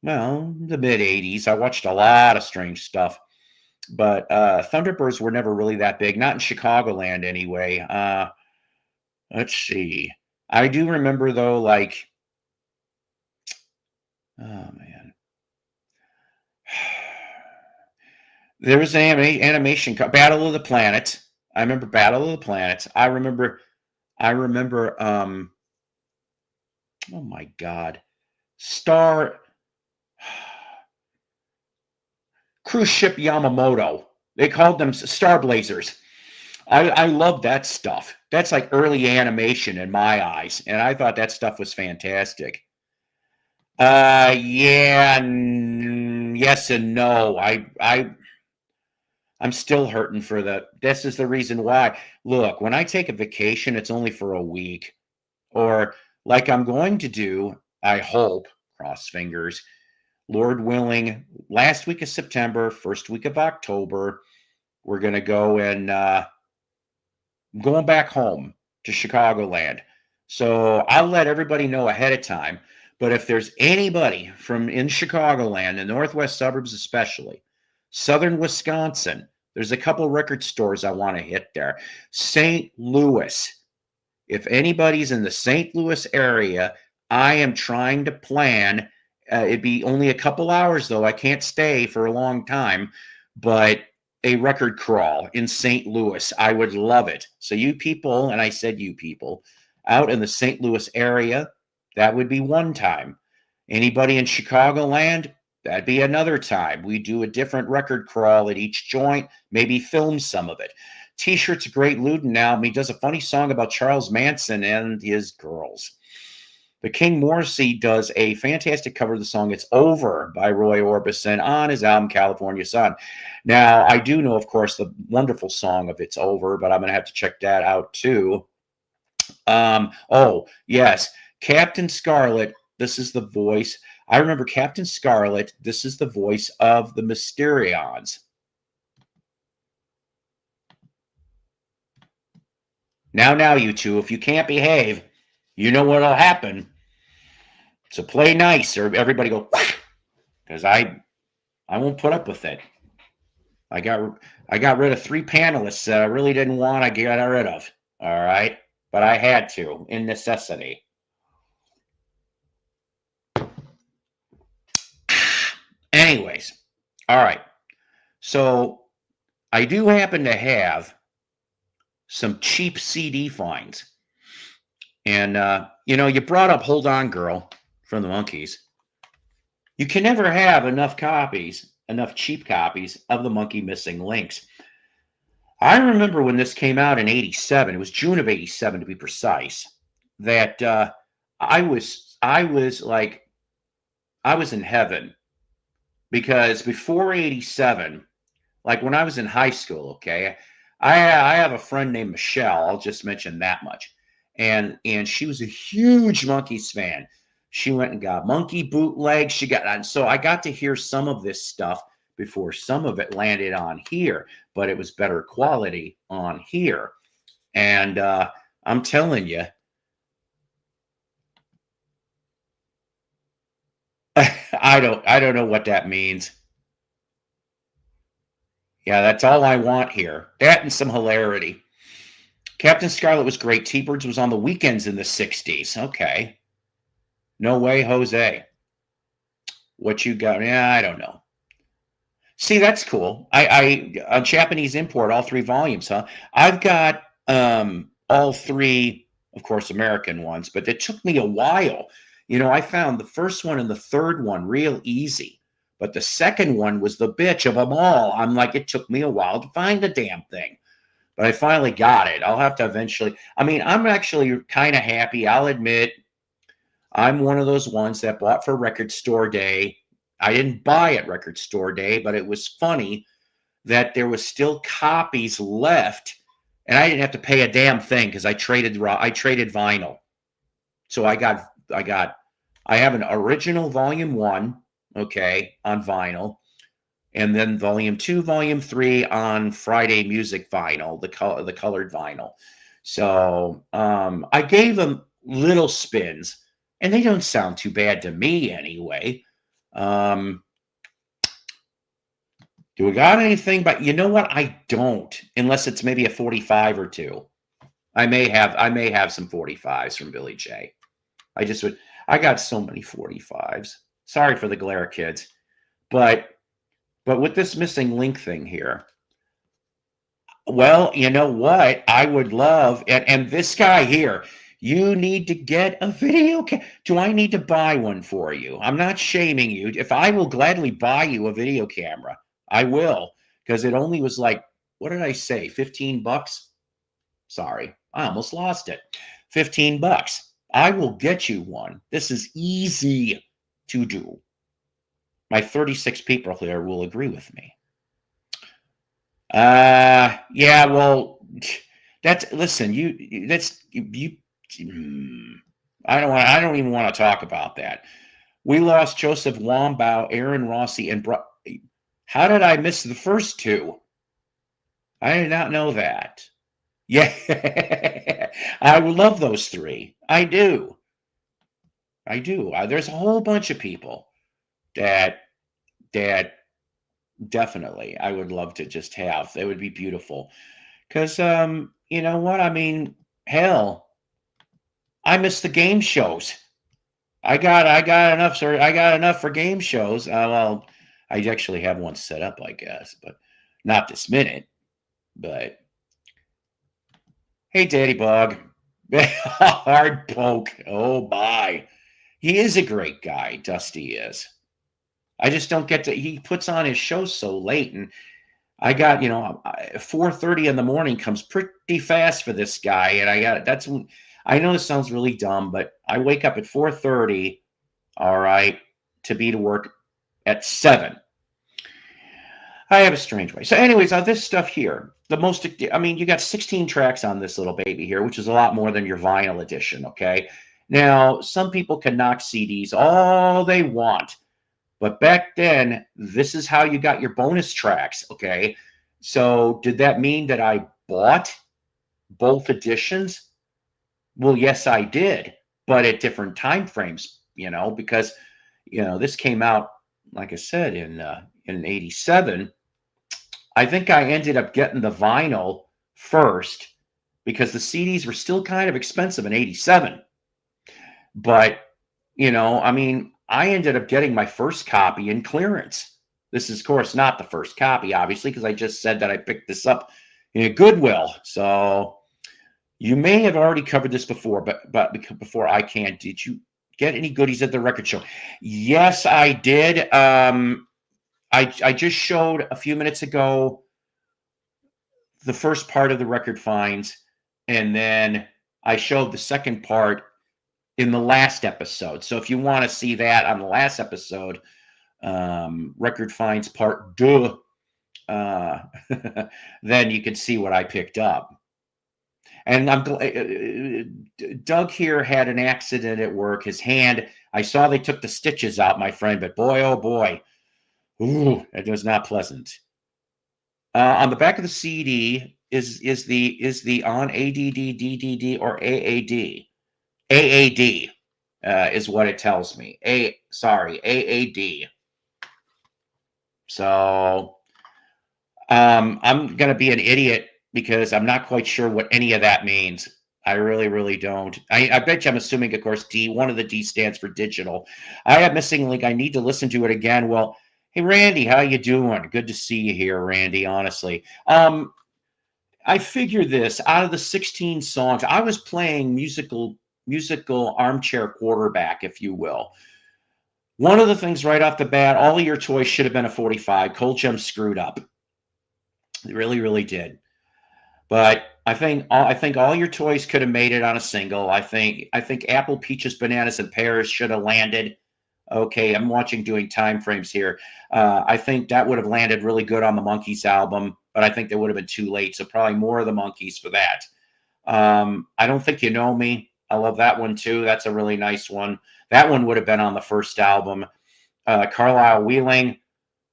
well, the mid 80s. I watched a lot of strange stuff. But Thunderbirds were never really that big, not in Chicagoland anyway. Let's see. I do remember though, like, oh man. There was an animation called Battle of the Planets. I remember Battle of the Planets. I remember oh my God. Star Cruise Ship Yamamoto. They called them Star Blazers. I love that stuff. That's like early animation in my eyes, and I thought that stuff was fantastic. Yeah, yes and no. I'm still hurting for the. This is the reason why. Look, when I take a vacation, it's only for a week, or like I'm going to do. I hope, cross fingers, Lord willing, last week of September, first week of October, we're going to go and going back home to Chicagoland. So I'll let everybody know ahead of time. But if there's anybody from in Chicagoland, the northwest suburbs especially, southern Wisconsin, there's a couple record stores I want to hit there. St. Louis. If anybody's in the St. Louis area, I am trying to plan. It'd be only a couple hours, though. I can't stay for a long time, but a record crawl in St. Louis. I would love it. So, you people, and I said you people, out in the St. Louis area, that would be one time. Anybody in Chicagoland, that'd be another time. We do a different record crawl at each joint, maybe film some of it. T-shirt's a great Luden album. He does a funny song about Charles Manson and his girls. The King Morrissey does a fantastic cover of the song It's Over by Roy Orbison on his album California Sun. Now, I do know, of course, the wonderful song of It's Over, but I'm going to have to check that out too. Oh, yes, Captain Scarlet, this is the voice. I remember Captain Scarlet, this is the voice of the Mysterions. Now, you two, if you can't behave, you know what'll happen. So play nice, or everybody go, because I won't put up with it. I got rid of 3 panelists that I really didn't want to get rid of. All right, but I had to in necessity. Anyways, all right. So I do happen to have some cheap CD finds. And, you brought up Hold On Girl from the Monkees. You can never have enough cheap copies of the Monkey Missing Links. I remember when this came out in 87, it was June of 87 to be precise, that I was like, I was in heaven because before 87, like when I was in high school, okay, I have a friend named Michelle. I'll just mention that much, and she was a huge Monkees fan. She went and got Monkey bootlegs. She got, and so I got to hear some of this stuff before some of it landed on here, but it was better quality on here. And I'm telling you, I don't know what that means. Yeah, that's all I want here. That and some hilarity. Captain Scarlet was great. T-Birds was on the weekends in the 60s. Okay. No way, Jose. What you got? Yeah, I don't know. See, that's cool. I Japanese import, all three volumes, huh? I've got all three, of course, American ones, but it took me a while. I found the first one and the third one real easy, but the second one was the bitch of them all. I'm like, it took me a while to find the damn thing, but I finally got it. I'll have to eventually. I mean, I'm actually kind of happy. I'll admit, I'm one of those ones that bought for record store day. I didn't buy at record store day, but it was funny that there was still copies left, and I didn't have to pay a damn thing because I traded vinyl. So I have an original volume 1, okay, on vinyl, and then volume 2, volume 3 on Friday Music vinyl, the colored vinyl. So I gave them little spins, and they don't sound too bad to me anyway. Um, do we got anything? But you know what? I don't, unless it's maybe a 45 or two. I may have some 45s from Billy J. I got so many 45s. Sorry for the glare, kids. But with this missing link thing here, well, you know what? I would love, and this guy here, you need to get a video. Do I need to buy one for you? I'm not shaming you. If I will gladly buy you a video camera, I will, because it only was like, what did I say? 15 bucks? Sorry, I almost lost it. 15 bucks. I will get you one. This is easy to do. My 36 people here will agree with me. Yeah, well, listen, I don't even want to talk about that. We lost Joseph Wambaugh, Aaron Rossi, and how did I miss the first two? I did not know that. Yeah, I love those three. I do. I do. There's a whole bunch of people that that definitely I would love to just have. They would be beautiful. Because you know what? I mean, hell, I miss the game shows. I got enough, sir. I got enough for game shows. Well, I actually have one set up, I guess, but not this minute. But hey, Daddy Bug, hard poke. Oh my, he is a great guy. Dusty is. I just don't get to. He puts on his show so late, and I got 4:30 in the morning comes pretty fast for this guy, and I know this sounds really dumb, but I wake up at 4:30, all right, to be to work at 7. I have a strange way. So, anyways, on this stuff here, you got 16 tracks on this little baby here, which is a lot more than your vinyl edition. Okay, now some people can knock CDs all they want. But back then, this is how you got your bonus tracks, okay? So did that mean that I bought both editions? Well, yes, I did, but at different time frames, because this came out, like I said, in 87. I think I ended up getting the vinyl first because the CDs were still kind of expensive in 87. But, I mean, I ended up getting my first copy in clearance. This is, of course, not the first copy, obviously, because I just said that I picked this up in a Goodwill. So you may have already covered this before, but before I can, did you get any goodies at the record show? Yes, I did. I just showed a few minutes ago the first part of the record finds, and then I showed the second part in the last episode. So if you want to see that on the last episode, record finds part two, then you can see what I picked up. And I'm Doug here had an accident at work. His hand, I saw they took the stitches out, my friend, but boy, oh boy, ooh, it was not pleasant. On the back of the CD is the on ADD, DDD, or AAD? AAD is what it tells me. AAD. So I'm gonna be an idiot because I'm not quite sure what any of that means. I really, really don't. I bet you I'm assuming, of course, D. One of the D stands for digital. I have missing link. I need to listen to it again. Well, hey Randy, how you doing? Good to see you here, Randy. Honestly, I figured this out of the 16 songs. I was playing musical armchair quarterback, if you will. One of the things right off the bat, all of your toys should have been a 45. Cold Gem screwed up. It really, really did. But I think all your toys could have made it on a single. I think apple, peaches, bananas, and pears should have landed. Okay, I'm doing time frames here. I think that would have landed really good on the Monkees album, but I think they would have been too late. So probably more of the Monkees for that. I Don't Think You Know Me. I love that one too. That's a really nice one. That one would have been on the first album. Carlisle Wheeling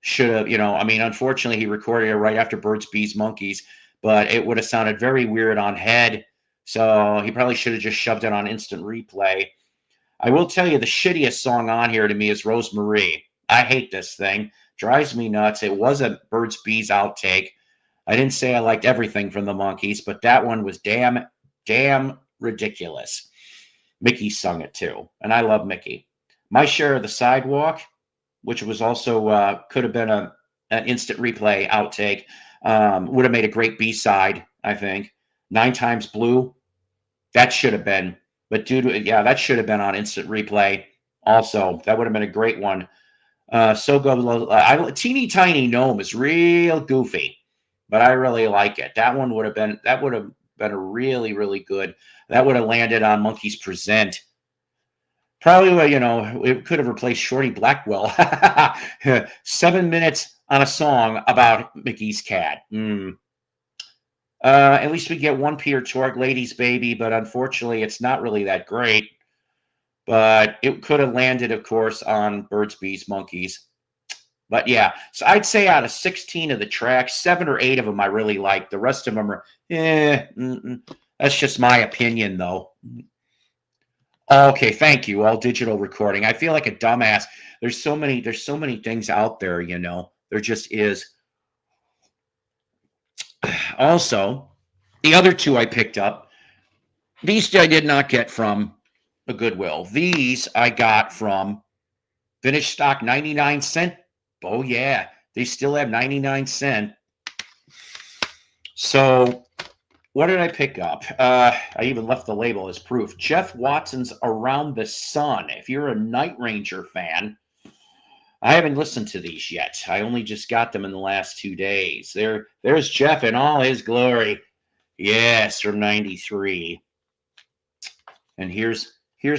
should have, unfortunately he recorded it right after Birds, Bees, Monkees, but it would have sounded very weird on Head. So he probably should have just shoved it on Instant Replay. I will tell you the shittiest song on here to me is Rosemarie. I hate this thing. Drives me nuts. It was a Birds, Bees outtake. I didn't say I liked everything from the Monkees, but that one was damn ridiculous. Mickey sung it too, and I love Mickey. My Share of the Sidewalk, which was also could have been an Instant Replay outtake, would have made a great B-side, I think. 9 Times Blue, that should have been, but that should have been on Instant Replay also. That would have been a great one. So go, Teeny Tiny Gnome is real goofy, but I really like it. That would have been a really, really good. That would have landed on Monkees Present. Probably, it could have replaced Shorty Blackwell. 7 minutes on a song about Mickey's cat. At least we get one Peter Tork, Lady's Baby, but unfortunately, it's not really that great. But it could have landed, of course, on Birds, Bees, Monkees. But yeah, so I'd say out of 16 of the tracks, 7 or 8 of them I really like. The rest of them are, that's just my opinion, though. Okay, thank you. All digital recording. I feel like a dumbass. There's so many things out there, There just is. Also, the other 2 I picked up, these I did not get from the Goodwill. These I got from finished stock 99¢. Oh yeah, they still have 99¢. So what did I pick up? I even left the label as proof. Jeff Watson's Around the Sun. If you're a Night Ranger fan, I haven't listened to these yet. I only just got them in the last 2 days. There's Jeff in all his glory. Yes, from '93. And here's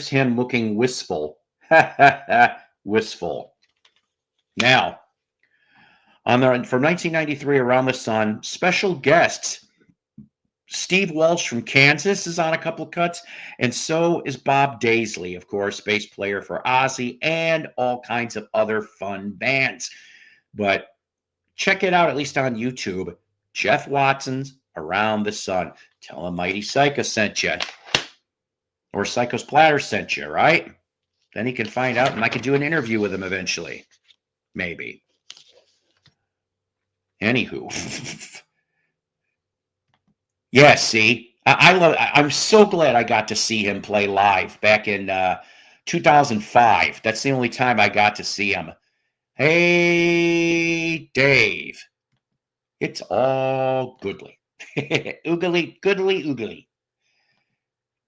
him looking wistful. Wistful. Now, from 1993, Around the Sun, special guests. Steve Walsh from Kansas is on a couple cuts, and so is Bob Daisley, of course, bass player for Ozzy and all kinds of other fun bands. But check it out, at least on YouTube. Jeff Watson's Around the Sun. Tell him Mighty Psycho sent you. Or Psycho's Platter sent you, right? Then he can find out, and I can do an interview with him eventually. Maybe. Anywho. Yeah, see, I'm so glad I got to see him play live back in 2005. That's the only time I got to see him. Hey, Dave. It's all goodly. Oogly, goodly, oogly.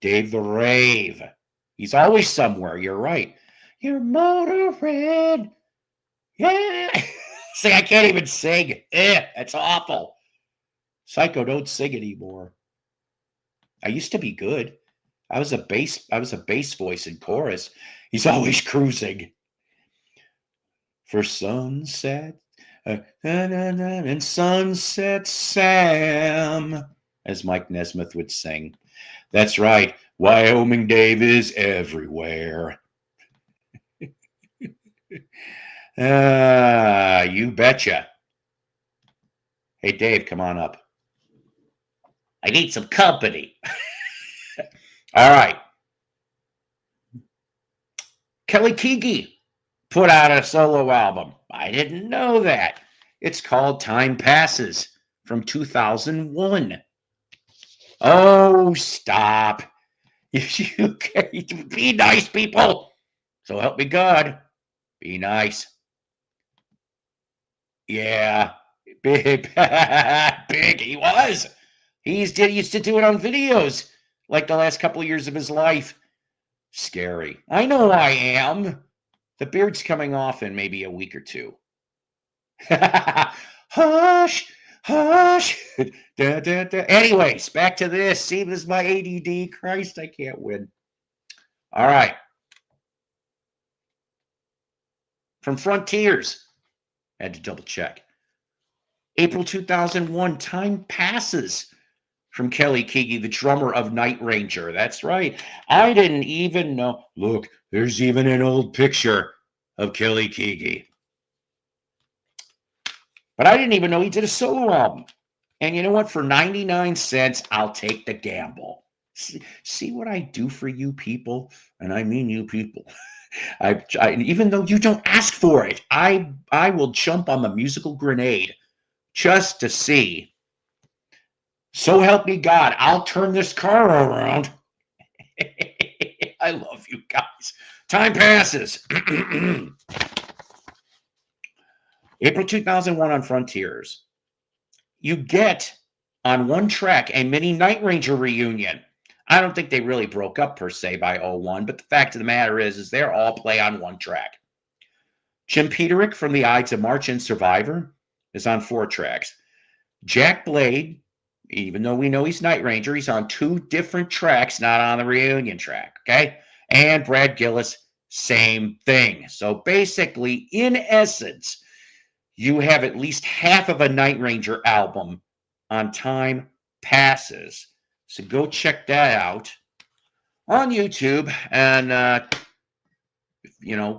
Dave the Rave. He's always somewhere. You're right. Your motor red. Yeah. See, I can't even sing. That's awful. Psycho, don't sing anymore. I used to be good. I was a bass voice in chorus. He's always cruising. For sunset and Sunset Sam, as Mike Nesmith would sing. That's right. Wyoming Dave is everywhere. You betcha. Hey, Dave, come on up. I need some company. All right. Kelly Keegy put out a solo album. I didn't know that. It's called Time Passes from 2001. Oh, stop. You be nice, people. So help me God. Be nice. Yeah. Big. Big. He was. He used to do it on videos like the last couple of years of his life. Scary. I know I am. The beard's coming off in maybe a week or two. Hush, hush. Da, da, da. Anyways, back to this. See, this is my ADD. Christ, I can't win. All right. From Frontiers. Had to double check. April 2001, Time Passes from Kelly Keegy, the drummer of Night Ranger. That's right. I didn't even know. Look, there's even an old picture of Kelly Keegy. But I didn't even know he did a solo album. And you know what? For 99 cents, I'll take the gamble. See what I do for you people? And I mean you people. Even though you don't ask for it, I will jump on the musical grenade just to see. So help me God, I'll turn this car around. I love you guys. Time passes. April 2001 on Frontiers. You get on one track a mini Night Ranger reunion. I don't think they really broke up per se by '01, but the fact of the matter is they're all play on one track. Jim Peterick from the Ides of March and Survivor is on 4 tracks. Jack Blade, even though we know he's Night Ranger, he's on 2 different tracks, not on the reunion track, okay? And Brad Gillis, same thing. So basically, in essence, you have at least half of a Night Ranger album on Time Passes. So go check that out on YouTube and,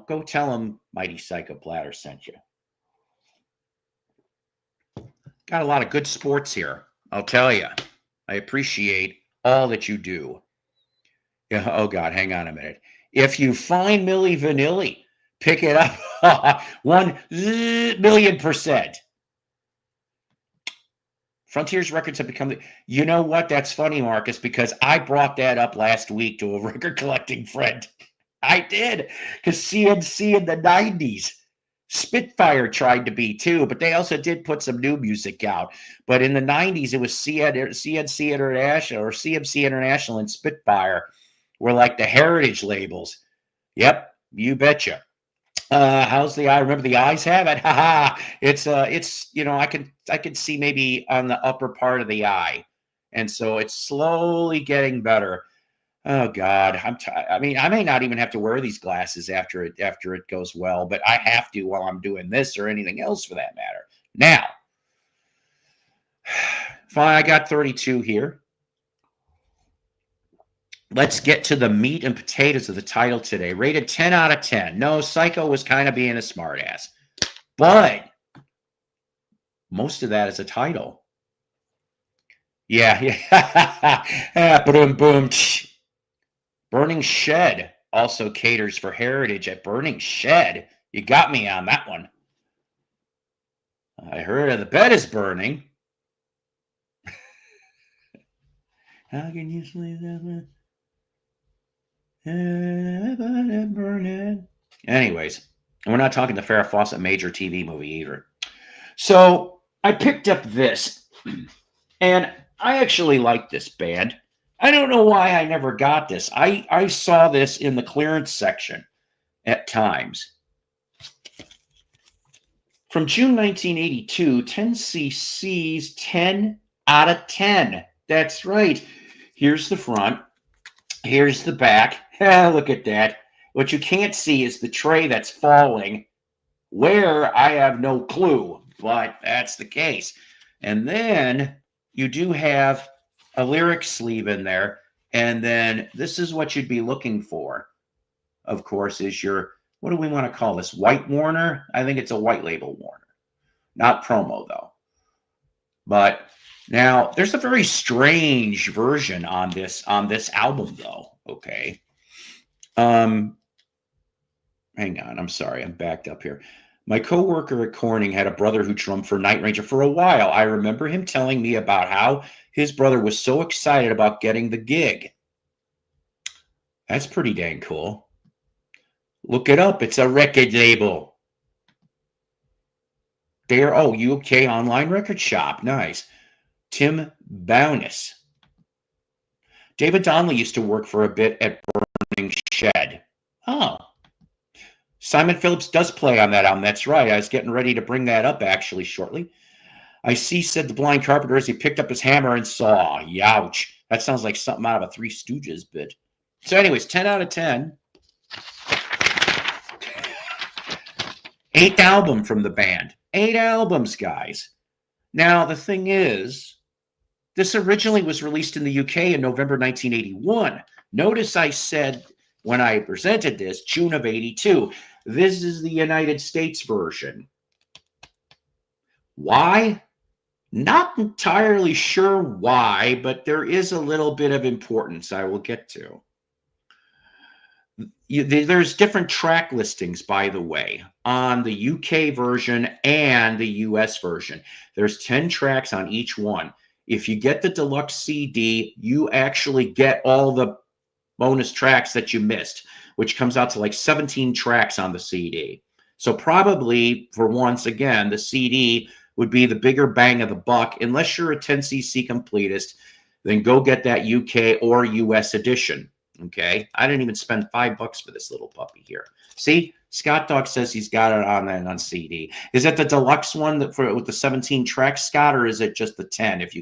go tell them Mighty Psycho Platter sent you. Got a lot of good sports here, I'll tell you. I appreciate all that you do. Yeah, oh, God, hang on a minute. If you find Milli Vanilli, pick it up 1,000,000%. Frontiers Records have become the. You know what? That's funny, Marcus, because I brought that up last week to a record collecting friend. I did, because CNC in the 90s. Spitfire tried to be too, but they also did put some new music out. But in the 90s, it was CNC International or CMC International and Spitfire were like the heritage labels. Yep, you betcha. How's the eye? Remember the eyes have it? Haha. It's I can see maybe on the upper part of the eye, and so it's slowly getting better. Oh God, I mean, I may not even have to wear these glasses after it goes well, but I have to while I'm doing this or anything else for that matter. Now, fine, I got 32 here. Let's get to the meat and potatoes of the title today. Rated 10 out of 10. No, Psycho was kind of being a smartass, but most of that is a title. Yeah, yeah. Boom, boom. Burning Shed also caters for heritage at Burning Shed. You got me on that one. I heard the bed is burning. How can you sleep that way? Burning. Anyways, And we're not talking the Farrah Fawcett major TV movie either. So I picked up this, and I actually like this band. I don't know why I never got this. I saw this in the clearance section at times. From June 1982, 10cc's 10 out of 10. That's right. Here's the front. Here's the back. Look at that. What you can't see is the tray that's falling. Where, I have no clue, but that's the case. And then you do have a lyric sleeve in there. And then this is what you'd be looking for, of course, is your, what do we want to call this? White Warner? I think it's a white label Warner. Not promo, though. But now there's a very strange version on this album, though. Okay. Hang on. I'm sorry. I'm backed up here. My coworker at Corning had a brother who drummed for Night Ranger for a while. I remember him telling me about how his brother was so excited about getting the gig. That's pretty dang cool. Look it up. It's a record label. There. Oh, UK online record shop. Nice. Tim Bowness. David Donnelly used to work for a bit at Burning Shed. Oh. Simon Phillips does play on that album. That's right. I was getting ready to bring that up actually shortly. I see, said the Blind Carpenter as he picked up his hammer and saw. Youch. That sounds like something out of a Three Stooges bit. So anyways, 10 out of 10. 8th album from the band. 8 albums, guys. Now, the thing is, this originally was released in the UK in November 1981. Notice I said when I presented this, June of 82. This is the United States version. Why? Not entirely sure why, but there is a little bit of importance I will get to. There's different track listings, by the way, on the UK version and the US version. There's 10 tracks on each one. If you get the deluxe CD, you actually get all the bonus tracks that you missed, which comes out to like 17 tracks on the CD. So probably, for once again, the CD would be the bigger bang of the buck. Unless you're a 10cc completist, then go get that UK or US edition. Okay, I didn't even spend $5 for this little puppy here. See, Scott Dog says he's got it on CD. Is it the deluxe one that with the 17 tracks, Scott, or is it just the 10 if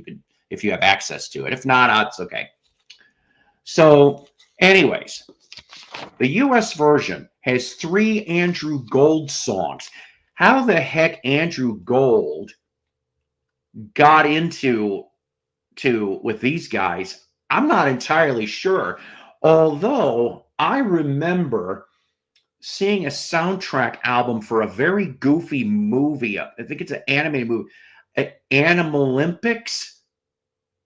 you have access to it? If not, it's okay. So, anyways, the US version has 3 Andrew Gold songs. How the heck Andrew Gold got into with these guys, I'm not entirely sure. Although I remember seeing a soundtrack album for a very goofy movie. I think it's an animated movie, Animal Olympics,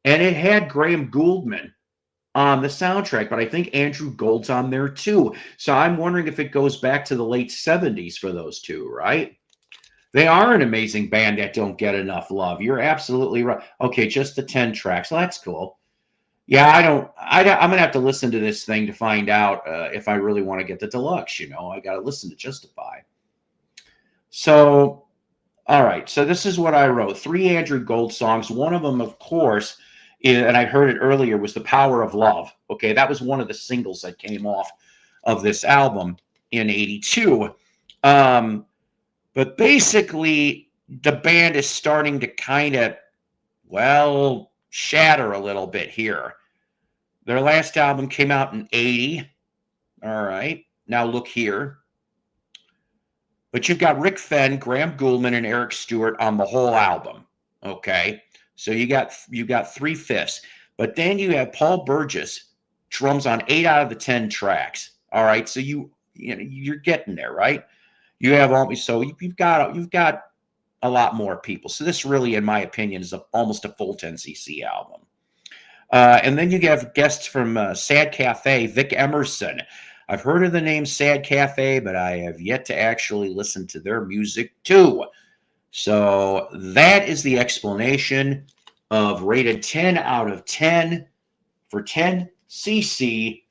and it had Graham Gouldman on the soundtrack, but I think Andrew Gold's on there too. So I'm wondering if it goes back to the late 70s for those two, right? They are an amazing band that don't get enough love. You're absolutely right. Okay, just the 10 tracks. Well, that's cool. Yeah, I'm going to have to listen to this thing to find out if I really want to get the deluxe. I got to listen to Justify. So, all right. So this is what I wrote. 3 Andrew Gold songs. One of them, of course, and I heard it earlier, was The Power of Love. Okay, that was one of the singles that came off of this album in 82. But basically, the band is starting to kind of, shatter a little bit here. Their last album came out in 80. All right. Now look here. But you've got Rick Fenn, Graham Gouldman, and Eric Stewart on the whole album. Okay. So you got 3/5. But then you have Paul Burgess, drums on 8 out of the 10 tracks. All right. So you're getting there, right? You have you've got a lot more people. So this really, in my opinion, is almost a full 10cc album. And then you have guests from Sad Cafe, Vic Emerson. I've heard of the name Sad Cafe, but I have yet to actually listen to their music too. So that is the explanation of rated 10 out of 10 for 10cc.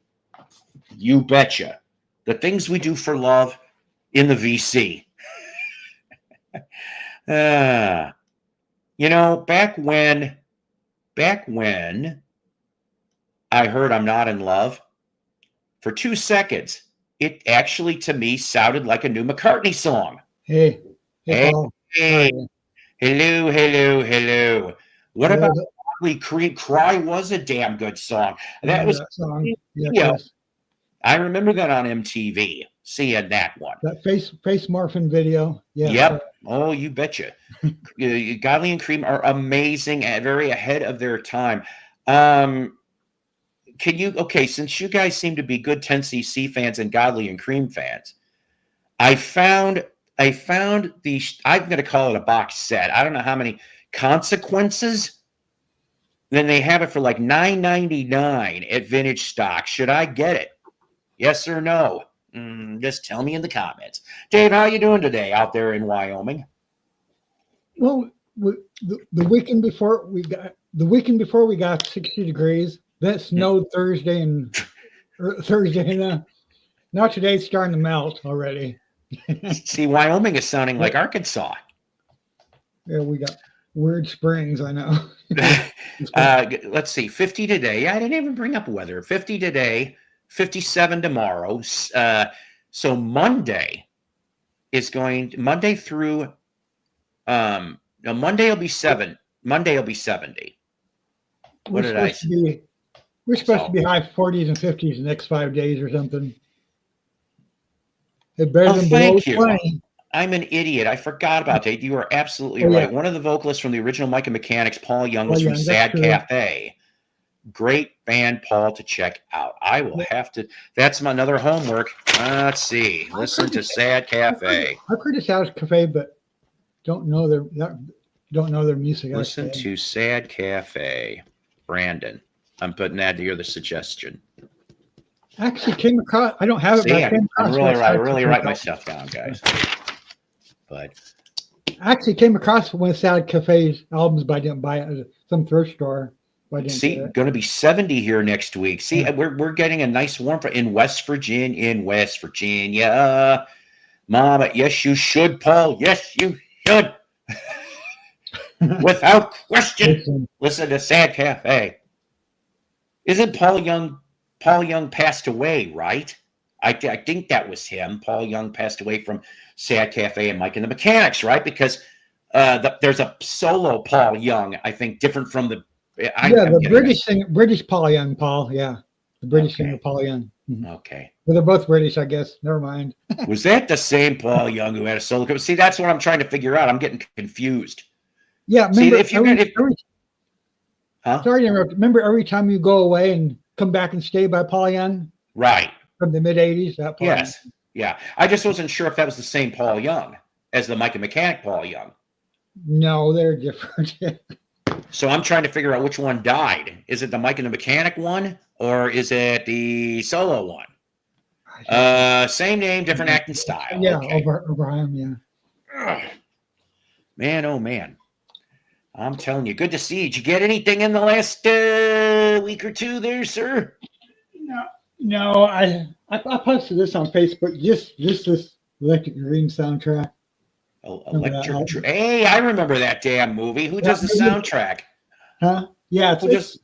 You betcha. The things we do for love, in the VC. You know, back when I heard I'm Not in Love, for 2 seconds, it actually to me sounded like a new McCartney song. Hey, Hey, Paul. hey, hello, hello, hello. What about Ugly Creek? Cry was a damn good song. That was that song. Yeah, video. Chris. I remember that on MTV, seeing that one. That face morphing video. Yeah. Yep. Oh, you betcha. Godly and Cream are amazing and very ahead of their time. Can you, okay, since you guys seem to be good 10cc fans and Godly and Cream fans, I found the, I'm going to call it a box set. I don't know how many Consequences. Then they have it for like $9.99 at Vintage Stock. Should I get it? Yes or no? Just tell me in the comments. Dave, how you doing today out there in Wyoming? Well, the weekend before we got 60 degrees. That snowed Thursday and now today's starting to melt already. See, Wyoming is sounding like Arkansas. Yeah, we got weird springs, I know. Let's see, 50 today. I didn't even bring up weather. 50 today, 57 tomorrow. So Monday through no, Monday will be 70. What did I say? We're supposed to be high 40s and 50s the next 5 days or something. It better than thank you. 20. I'm an idiot. I forgot about that. You are absolutely right. One of the vocalists from the original Mike and Mechanics, Paul Young, was from Sad Cafe. Great band, Paul, to check out. I will have to. That's my another homework. Let's see. Listen to Sad Cafe. I've heard of Sad Cafe, but don't know their music. Listen to Sad Cafe. Brandon, I'm putting that here, the suggestion. Actually came across. I don't have it. See, I'm really write my stuff down, guys. But I actually came across one of Sad Cafe's albums, but I didn't buy it at some thrift store. See, going to be 70 here next week. See, we're getting a nice warm in West Virginia. Mama, yes, you should, Paul. Yes, you should. Without question. Listen to Sad Cafe. Isn't Paul Young passed away, right? I think that was him. Paul Young passed away from Sad Cafe and Mike and the Mechanics, right? Because there's a solo Paul Young, I think, different from the the British singer, British Paul Young, Paul, yeah. The British singer Paul Young. Mm-hmm. Okay. Well, they're both British, I guess. Never mind. Was that the same Paul Young who had a solo? See, that's what I'm trying to figure out. I'm getting confused. Yeah, remember, sorry to interrupt. Remember every time you go away and come back and stay by Paul Young? Right. From the mid-'80s? That Paul Young. Yeah. I just wasn't sure if that was the same Paul Young as the Mike and Mechanic Paul Young. No, they're different. So I'm trying to figure out which one died. Is it the Mike and the Mechanic one, or is it the solo one? Same name, different acting style. Yeah, okay. O'Brien, yeah. Ugh. Man, oh man. I'm telling you, good to see you. Did you get anything in the last week or two there, sir? No, I posted this on Facebook, just this Electric Dream soundtrack. Oh, Hey, I remember that damn movie. Who does the soundtrack? Huh? Yeah, who does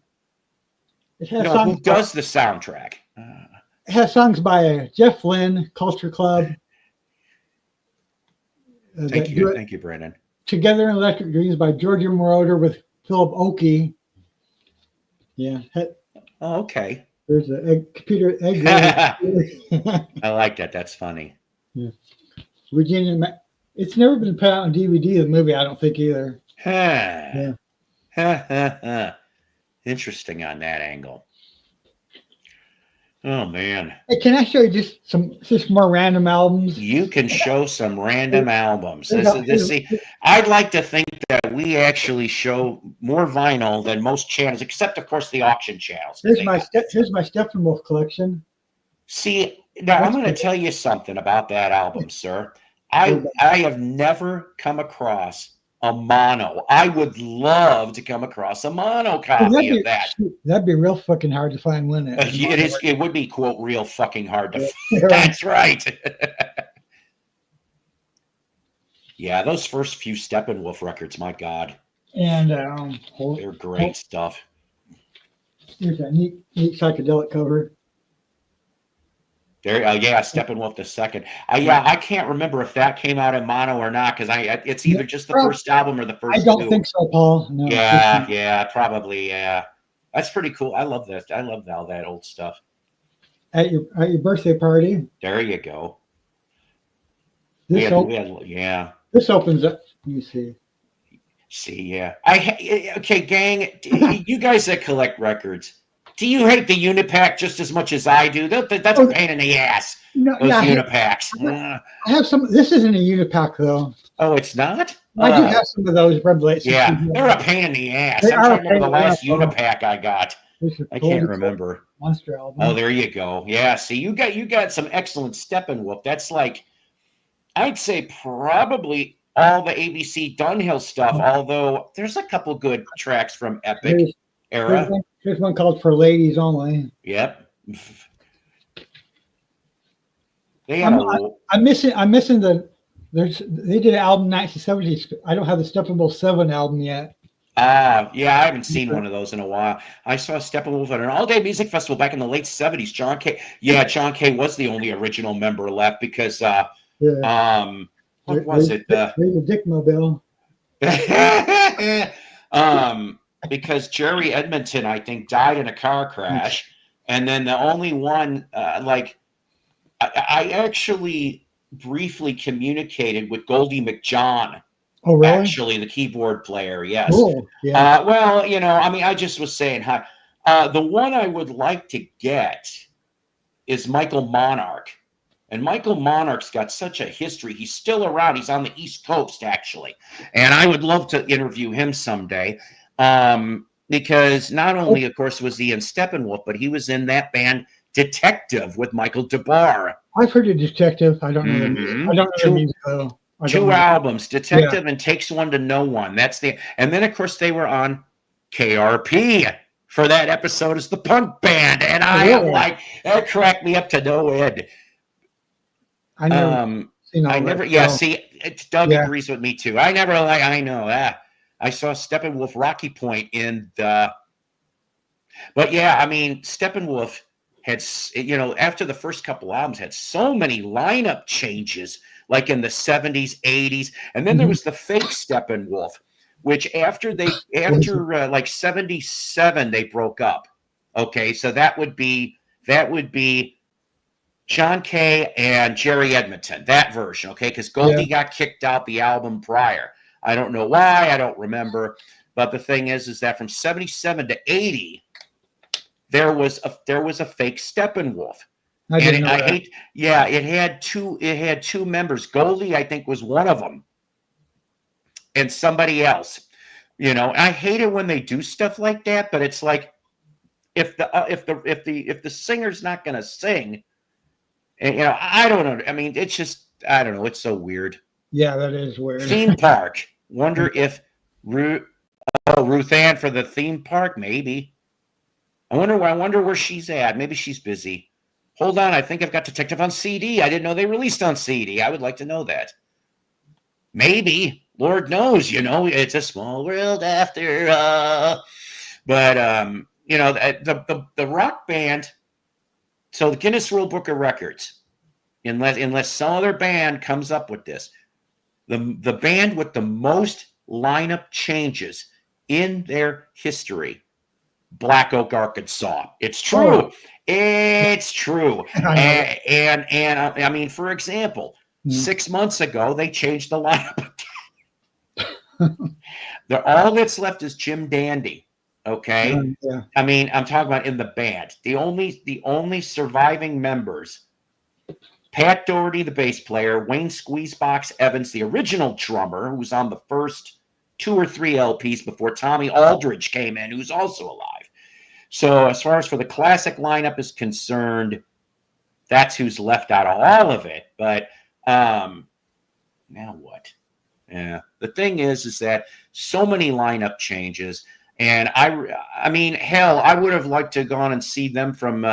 the soundtrack? It has songs by Jeff Lynne, Culture Club. Thank you, Brandon. Together in Electric Dreams by Georgia Moroder with Philip Oakey. Yeah. Oh, okay. There's a computer egg. I like that. That's funny. Yeah. Virginia. It's never been put out on DVD, the movie, I don't think either. Yeah. Interesting on that angle. Oh, man. Hey, can I show you just more random albums? You can show some random albums. I'd like to think that we actually show more vinyl than most channels, except, of course, the auction channels. Here's my Steppenwolf collection. See, now I'm going to tell you something about that album, sir. I have never come across a mono. I would love to come across a mono copy of that. That'd be real fucking hard to find, wouldn't it? It would be, quote, real fucking hard to find. That's right. Yeah, those first few Steppenwolf records, my God, And they're great stuff. here's a neat psychedelic cover. There, yeah, Steppenwolf the second. Yeah, I can't remember if that came out in mono or not because it's either just the Well, first album or the I first don't two. think so, Paul. No. Yeah, probably. Yeah, that's pretty cool. I love that. I love all that old stuff. At your birthday party, There you go. this Yeah. this opens up. You see. See, yeah. Okay, gang. You guys that collect records, do you hate the Unipack just as much as I do? That's a Oh, pain in the ass. no, Those yeah, Unipacks. I have some. This isn't a Unipack though. Oh, it's not. I do have Oh, some of those Red Light yeah. 60s. They're a pain in the ass. They I'm are a trying to remember pain the in the ass, last though. Unipack I got. This is I can't Goldie remember. Monster Oh, album. there you go. Yeah. See, you got some excellent Steppenwolf. That's like I'd say probably all the ABC Dunhill stuff. Although there's a couple good tracks from Epic Here's, era. here's one called "For Ladies Only." Yep. They had I'm a I'm missing they did an album 1970s. I don't have the Steppenwolf 7 album yet. yeah, I haven't seen one of those in a while. I saw Steppenwolf at an all-day music festival back in the late 70s. John Kay. Yeah, John Kay was the only original member left because Yeah, what was it? there's a Dickmobile. Because Jerry Edmonton, I think, died in a car crash, and then the only one I actually briefly communicated with Goldie McJohn. Oh, really? Actually, the keyboard player, yes. Cool. Yeah. Well, I mean, I just was saying hi. The one I would like to get is Michael Monarch. And Michael Monarch's got such a history. He's still around. He's on the East Coast, actually. And I would love to interview him someday. Because not only, of course, was he in Steppenwolf, but he was in that band Detective with Michael DeBar. I've heard of Detective. I don't know the music. I don't know the music, though. Two albums, Detective and Takes One to Know One. And then of course they were on KRP for that episode as the punk band, and I am like that cracked me up to no end. I never, yeah. See, Doug agrees with me too. I know. I saw Steppenwolf Rocky Point in the, but yeah, I mean Steppenwolf had after the first couple albums had so many lineup changes. Like in the 70s, 80s. And then there was the fake Steppenwolf, which after like 77, they broke up. Okay, so that would be John Kay and Jerry Edmonton, that version, okay? Because Goldie got kicked out the album prior. I don't know why, I don't remember. But the thing is that from 77 to 80, there was a fake Steppenwolf. It had two members. Goldie, I think, was one of them, and somebody else. I hate it when they do stuff like that, but it's like if the singer's not going to sing, and I don't know. I mean, it's just I don't know. It's so weird. Yeah, that is weird. Theme park. Wonder if Ruth Ann for the theme park, maybe. I wonder where she's at. Maybe she's busy. Hold on, I think I've got Detective on CD. I didn't know they released on CD. I would like to know that. Maybe. Lord knows, it's a small world after but the rock band, so the Guinness World Book of Records, unless some other band comes up with this, the band with the most lineup changes in their history, Black Oak, Arkansas. It's true. Oh. It's true. And I mean, for example, 6 months ago, they changed the lineup. All that's left is Jim Dandy. Okay. Yeah. I mean, I'm talking about in the band. The only surviving members, Pat Doherty, the bass player, Wayne Squeezebox Evans, the original drummer, who was on the first 2 or 3 LPs before Tommy Aldridge came in, who's also alive. So as far as for the classic lineup is concerned, that's who's left out of all of it. But now what? Yeah. The thing is that so many lineup changes. And I mean, hell, I would have liked to have gone and see them from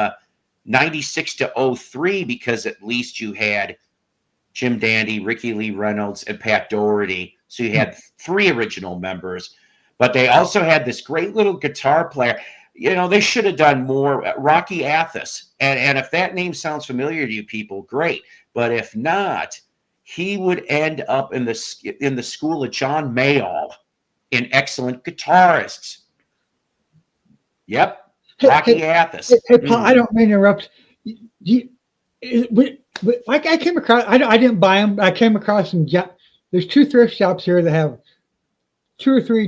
96 to 03 because at least you had Jim Dandy, Ricky Lee Reynolds, and Pat Doherty. So you had 3 original members, but they also had this great little guitar player. You know, they should have done more. Rocky Athos, and if that name sounds familiar to you people, great. But if not, he would end up in the school of John Mayall, in excellent guitarists. Yep, Rocky Athos. Hey, Paul, I don't mean to interrupt. I came across. I didn't buy them. I came across some. There's 2 thrift shops here that have 2 or 3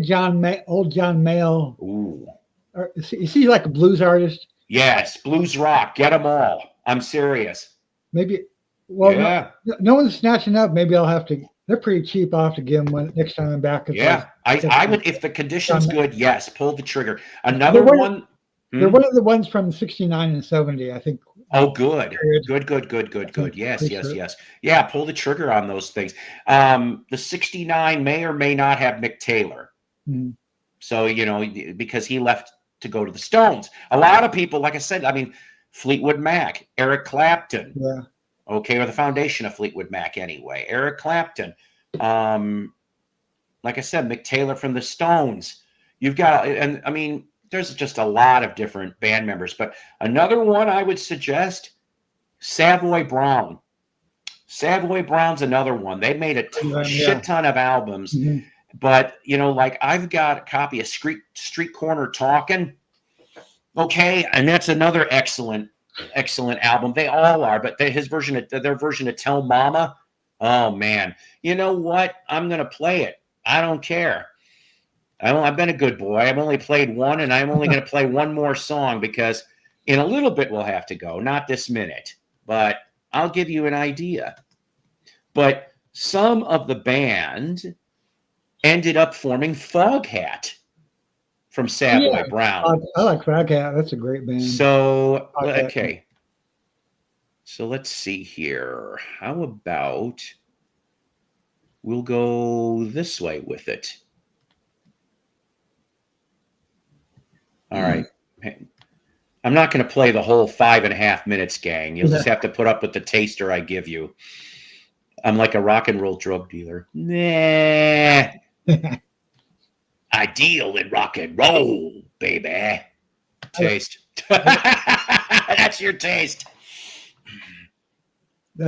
old John Mayall. Ooh. Is he like a blues artist? Yes, blues rock. Get them all. I'm serious. Maybe. Well, yeah. No one's snatching up. Maybe I'll have to. They're pretty cheap. I'll have to give them one next time I'm back. Yeah, I would, if the condition's good, yes, pull the trigger. Another one. They're one of the ones from 69 and 70, I think. Oh, good. Good. Yes. Yeah, pull the trigger on those things. The 69 may or may not have Mick Taylor. Mm-hmm. So, you know, because he left to go to the Stones. A lot of people, like I said, I mean, Fleetwood Mac, Eric Clapton. Yeah. Okay, or the foundation of Fleetwood Mac anyway. Eric Clapton. Like I said, Mick Taylor from the Stones. You've got, and I mean, there's just a lot of different band members. But another one I would suggest, Savoy Brown. Savoy Brown's another one. They made a shit ton of albums. Mm-hmm. But, you know, like I've got a copy of Street Corner Talking. Okay, and that's another excellent album. They all are, but their version of Tell Mama, oh man. You know what? I'm gonna play it. I don't care. I've been a good boy. I've only played one, and I'm only gonna play one more song because in a little bit we'll have to go. Not this minute, but I'll give you an idea. But some of the band ended up forming Foghat from Savoy Brown. I like Foghat. That's a great band. So, okay. So let's see here. How about we'll go this way with it? All right. I'm not going to play the whole 5.5 minutes, gang. You'll just have to put up with the taster I give you. I'm like a rock and roll drug dealer. Nah. I deal in rock and roll, baby. Taste. That's your taste.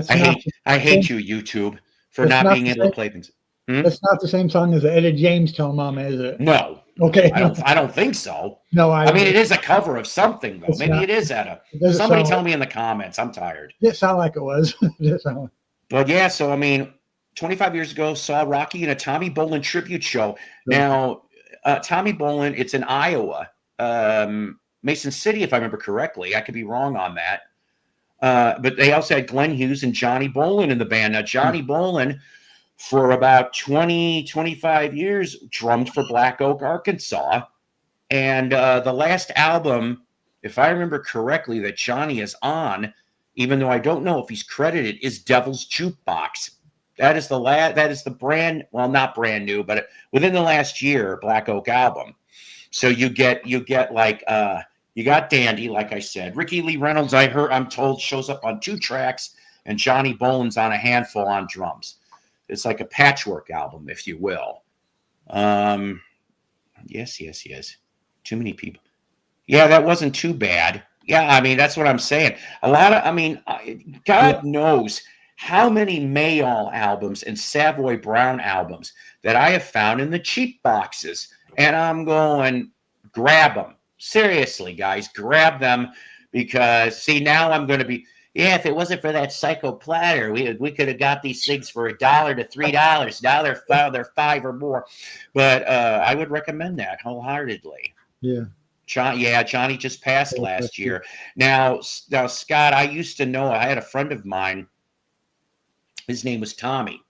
I hate you, YouTube, for not being able to play things. That's not the same song as the Etta James Tell Mama, is it? No. Okay. I don't think so. No, I mean, it is a cover of something, though. Maybe it is Etta. Somebody tell me in the comments. I'm tired. It sounded like it was. But yeah, so I mean, 25 years ago, saw Rocky in a Tommy Bolin tribute show. Now, Tommy Bolin, it's in Iowa, Mason City, if I remember correctly. I could be wrong on that. But they also had Glenn Hughes and Johnny Bolin in the band. Now, Johnny Bolin, for about 25 years, drummed for Black Oak, Arkansas. And the last album, if I remember correctly, that Johnny is on, even though I don't know if he's credited, is Devil's Jukebox. That is the brand, well, not brand new, but within the last year, Black Oak album. So you get like you got Dandy, like I said. Ricky Lee Reynolds, I'm told, shows up on 2 tracks, and Johnny Bolin's on a handful on drums. It's like a patchwork album, if you will. Yes. Too many people. Yeah, that wasn't too bad. Yeah, I mean, that's what I'm saying. God knows how many Mayall albums and Savoy Brown albums that I have found in the cheap boxes. And I'm going, grab them. Seriously, guys, grab them. Because, see, now I'm going to be, if it wasn't for that Psycho Platter, we could have got these things for $1 to $3. Now they're $5 or more. But I would recommend that wholeheartedly. Yeah. Johnny just passed last year. Now, Scott, I used to know, I had a friend of mine. His name was Tommy,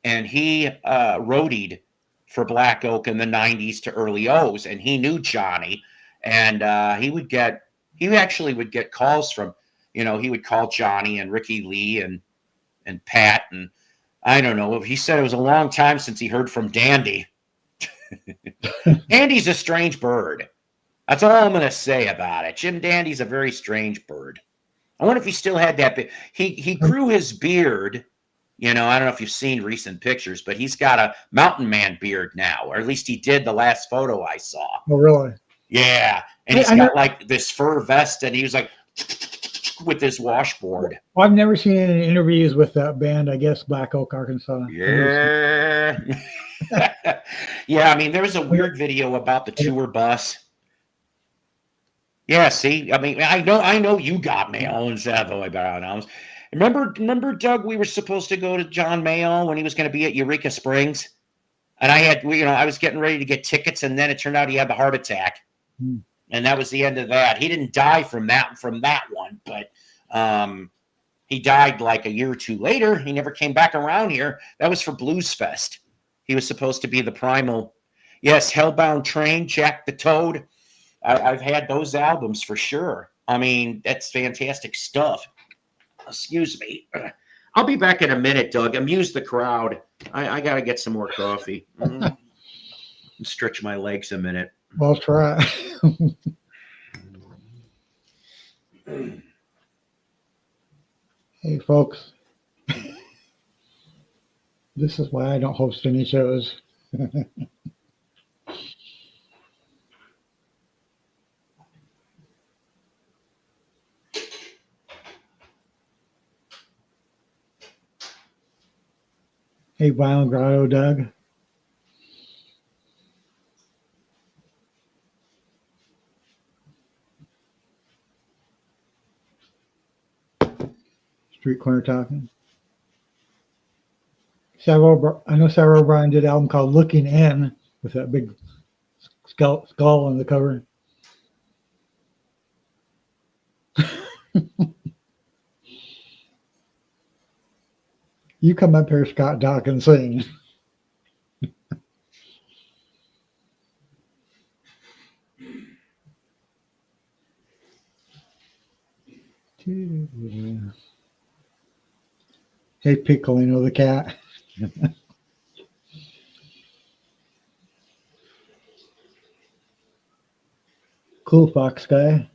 and he roadied for Black Oak in the 90s to early O's, and he knew Johnny, and he actually would get calls from, he would call Johnny and Ricky Lee and Pat, and I don't know. He said it was a long time since he heard from Dandy. Dandy's a strange bird. That's all I'm going to say about it. Jim Dandy's a very strange bird. I wonder if he still had that. He grew his beard, You know, I don't know if you've seen recent pictures, but he's got a mountain man beard now, or at least he did the last photo I saw. Oh, really? Yeah. And he's got like this fur vest, and he was like with this washboard. Well, I've never seen any interviews with that band, I guess, Black Oak, Arkansas. Yeah. Yeah, I mean, there was a weird video about the tour bus. Yeah, see, I mean, I know you got mail instead of the way about it. Remember, Doug, we were supposed to go to John Mayall when he was going to be at Eureka Springs, and I was getting ready to get tickets, and then it turned out he had the heart attack, and that was the end of that. He didn't die from that one, but he died like a year or two later. He never came back around here. That was for Blues Fest. He was supposed to be the primal. Yes, Hellbound Train, Jack the Toad. I've had those albums for sure. I mean, that's fantastic stuff. Excuse me. I'll be back in a minute, Doug. Amuse the crowd. I got to get some more coffee. Stretch my legs a minute. Well, try. Hey, folks. This is why I don't host any shows. Hey, Violent Grotto, Doug. Street Corner Talking. I know Sarah O'Brien did an album called Looking In with that big skull on the cover. You come up here, Scott Dock, and sing. Hey, Piccolino the cat. Cool fox guy.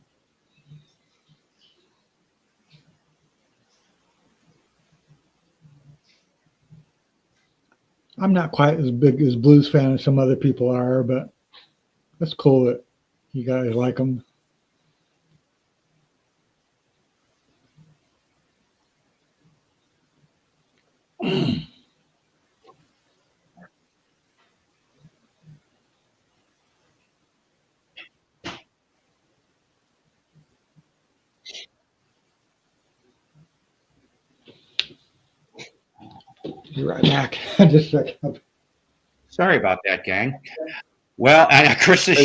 I'm not quite as big as blues fan as some other people are, but that's cool that you guys like them. Be right back. Just a second. Sorry about that, gang. Well, Chris is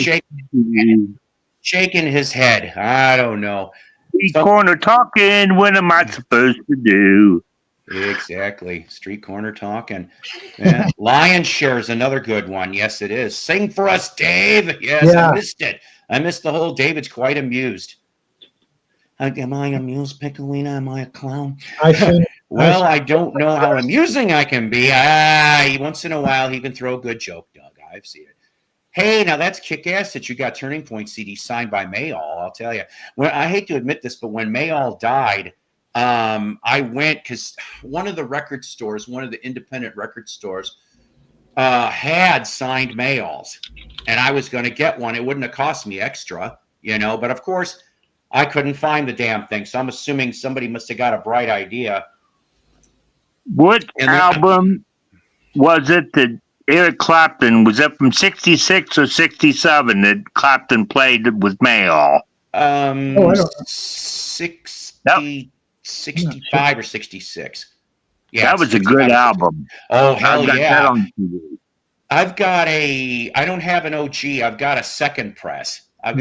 shaking his head. I don't know. Street Corner Talking. What am I supposed to do? Exactly. Street Corner Talking. Yeah. Lion's Share is another good one. Yes, it is. Sing for us, Dave. Yes, yeah. I missed it. I missed the whole David's quite amused. Am I amused, Piccolina? Am I a clown? Well, I don't know how amusing I can be. Once in a while, he can throw a good joke, Doug. I've seen it. Hey, now that's kick-ass that you got Turning Point CD signed by Mayall, I'll tell you. I hate to admit this, but when Mayall died, I went because one of the record stores, one of the independent record stores, had signed Mayall's, and I was going to get one. It wouldn't have cost me extra, but of course, I couldn't find the damn thing, so I'm assuming somebody must have got a bright idea. What album was it that Eric Clapton, was that from 66 or 67 that Clapton played with Mayall? 65 or 66. Yeah, that was a good album. Oh, hell yeah. I don't have an OG. I've got a second press. But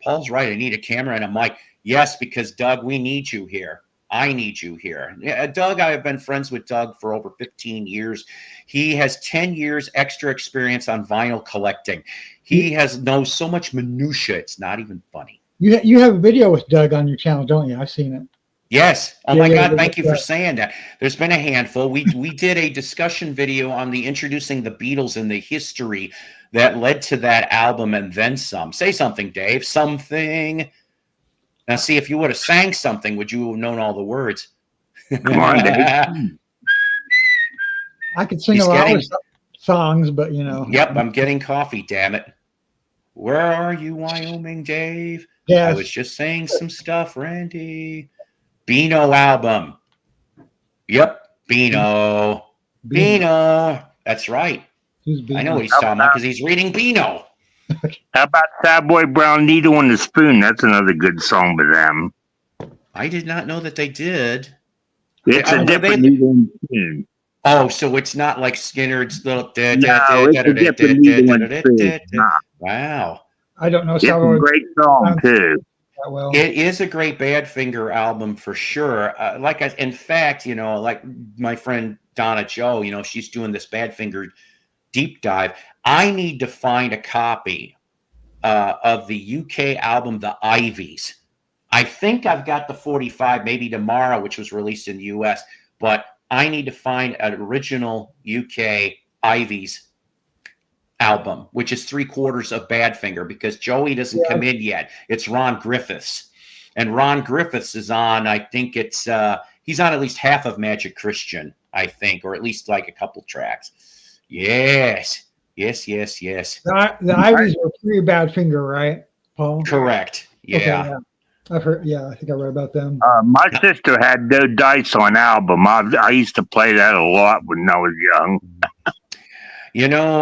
Paul's right. I need a camera and a mic. Yes, because Doug, we need you here. I need you here. Yeah, Doug, I have been friends with Doug for over 15 years. He has 10 years extra experience on vinyl collecting. He knows so much minutia. It's not even funny. You have a video with Doug on your channel, don't you? I've seen it. Yes. Oh my God. Thank you for saying that. There's been a handful. We did a discussion video on the introducing the Beatles and the history that led to that album and then some. Say something, Dave. Something. Now, see, if you would have sang something, would you have known all the words? Come on, Dave. I could sing He's a lot getting- of songs, but you know. Yep, I'm getting coffee, damn it. Where are you, Wyoming Dave? Yes. I was just saying some stuff, Randy. Beano album. Yep, Beano. Beano. That's right. Who's I know what Beano? he's talking about because he's reading Beano. How about Sad Boy Brown Needle and the Spoon? That's another good song by them. I did not know that they did. It's a Were different they- needle and spoon. Oh, so it's not like Skinner's little. No, it's a different needle and spoon. Wow. I don't know It's a Salvador great song, too. that well. It is a great Badfinger album for sure. In fact, like my friend Donna Joe, she's doing this Badfinger deep dive. I need to find a copy of the UK album, The Ivies. I think I've got the 45, maybe tomorrow, which was released in the US, but I need to find an original UK Ivies album, which is 3/4 of Badfinger, because Joey doesn't come in yet. It's Ron Griffiths. And Ron Griffiths is on, I think he's on at least half of Magic Christian, I think, or at least like a couple tracks. Yes. The Ivies were pretty Badfinger, right, Paul? Correct. Yeah. Okay, yeah. I've heard. Yeah, I think I read about them. My sister had No Dice on album. I used to play that a lot when I was young.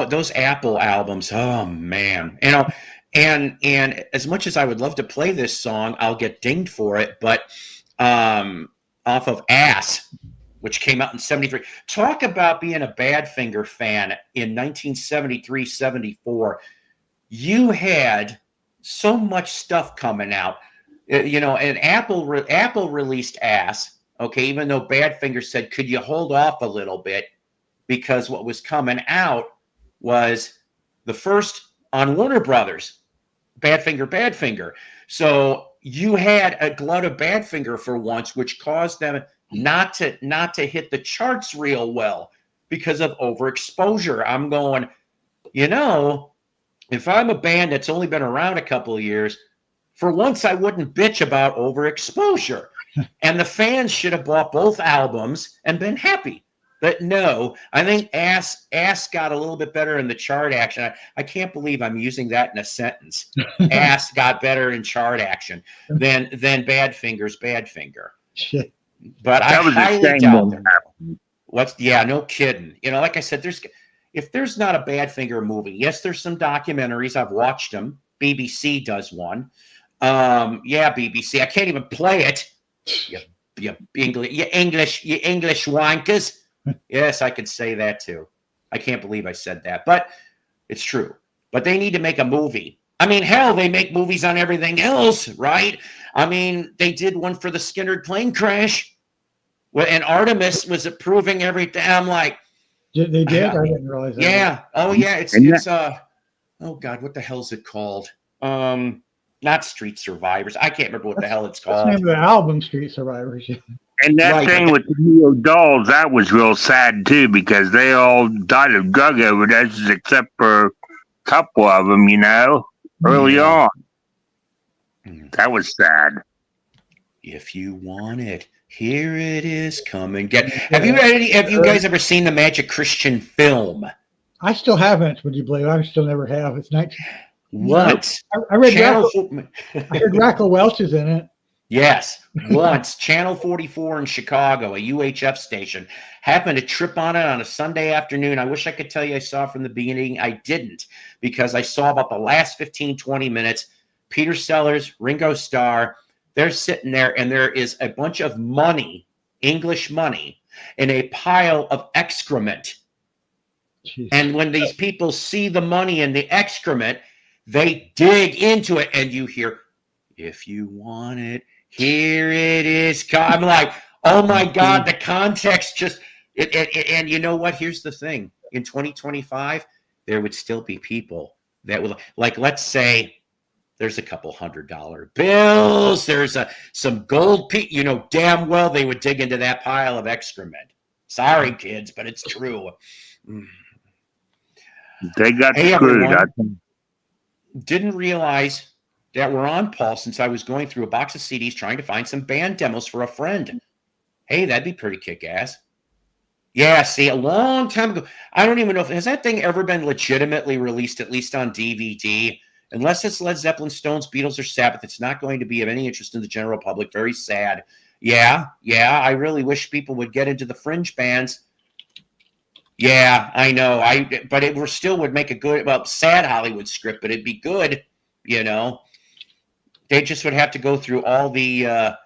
Those Apple albums, oh man. And as much as I would love to play this song, I'll get dinged for it, but off of Ass, which came out in 73. Talk about being a Badfinger fan in 1973-74. You had so much stuff coming out. And Apple released Ass, okay, even though Badfinger said, could you hold off a little bit? Because what was coming out was the first on Warner Brothers, Badfinger. So you had a glut of Badfinger for once, which caused them not to hit the charts real well because of overexposure. I'm going, if I'm a band that's only been around a couple of years, for once I wouldn't bitch about overexposure. And the fans should have bought both albums and been happy. But no, I think Ass got a little bit better in the chart action. I can't believe I'm using that in a sentence. Ass got better in chart action than Badfinger's Badfinger. Shit. But That was I a highly shame doubt when that. Yeah, no kidding. Like I said, if there's not a Badfinger movie, yes, there's some documentaries. I've watched them. BBC does one. Yeah, BBC. I can't even play it. You English wankers. Yes, I could say that too. I can't believe I said that, but it's true. But they need to make a movie. I mean, hell, they make movies on everything else, right? I mean, they did one for the Skinner plane crash, and Artemis was approving everything. I'm like, They did? I didn't realize that. yeah. Oh, yeah. It's oh God, what the hell's it called? Not Street Survivors. I can't remember what the hell it's That's the called. name of the album, Street Survivors. And that Right, thing but with the Neo Dolls, that was real sad too, because they all died of drug overdoses except for a couple of them, early on. That was sad. If you want it, here it is. Come and get. Have you guys ever seen the Magic Christian film? I still haven't. Would you believe? I still never have. It's 19. Once. I read Channel. I heard Rackle Welch is in it. Yes, once. Channel 44 in Chicago, a UHF station. Happened to trip on it on a Sunday afternoon. I wish I could tell you I saw from the beginning. I didn't, because I saw about the last 15, 20 minutes. Peter Sellers, Ringo Starr, they're sitting there, and there is a bunch of money, English money, in a pile of excrement. Jeez. And when these people see the money in the excrement, they dig into it, and you hear, if you want it, here it is. I'm like, oh my God, the context just, and you know what? Here's the thing. In 2025, there would still be people that would, like, let's say there's a couple $100 bills. There's some gold, damn well they would dig into that pile of excrement. Sorry, kids, but it's true. They got Hey, screwed. everyone. Didn't realize that we're on, Paul, since I was going through a box of CDs trying to find some band demos for a friend. Hey, that'd be pretty kick-ass. Yeah, see, a long time ago. I don't even know if has that thing ever been legitimately released, at least on DVD. Unless it's Led Zeppelin, Stones, Beatles, or Sabbath, it's not going to be of any interest in the general public. Very sad. Yeah, yeah. I really wish people would get into the fringe bands. Yeah, I know. But it still would make a good, well, sad Hollywood script, but it'd be good. You know, they just would have to go through all the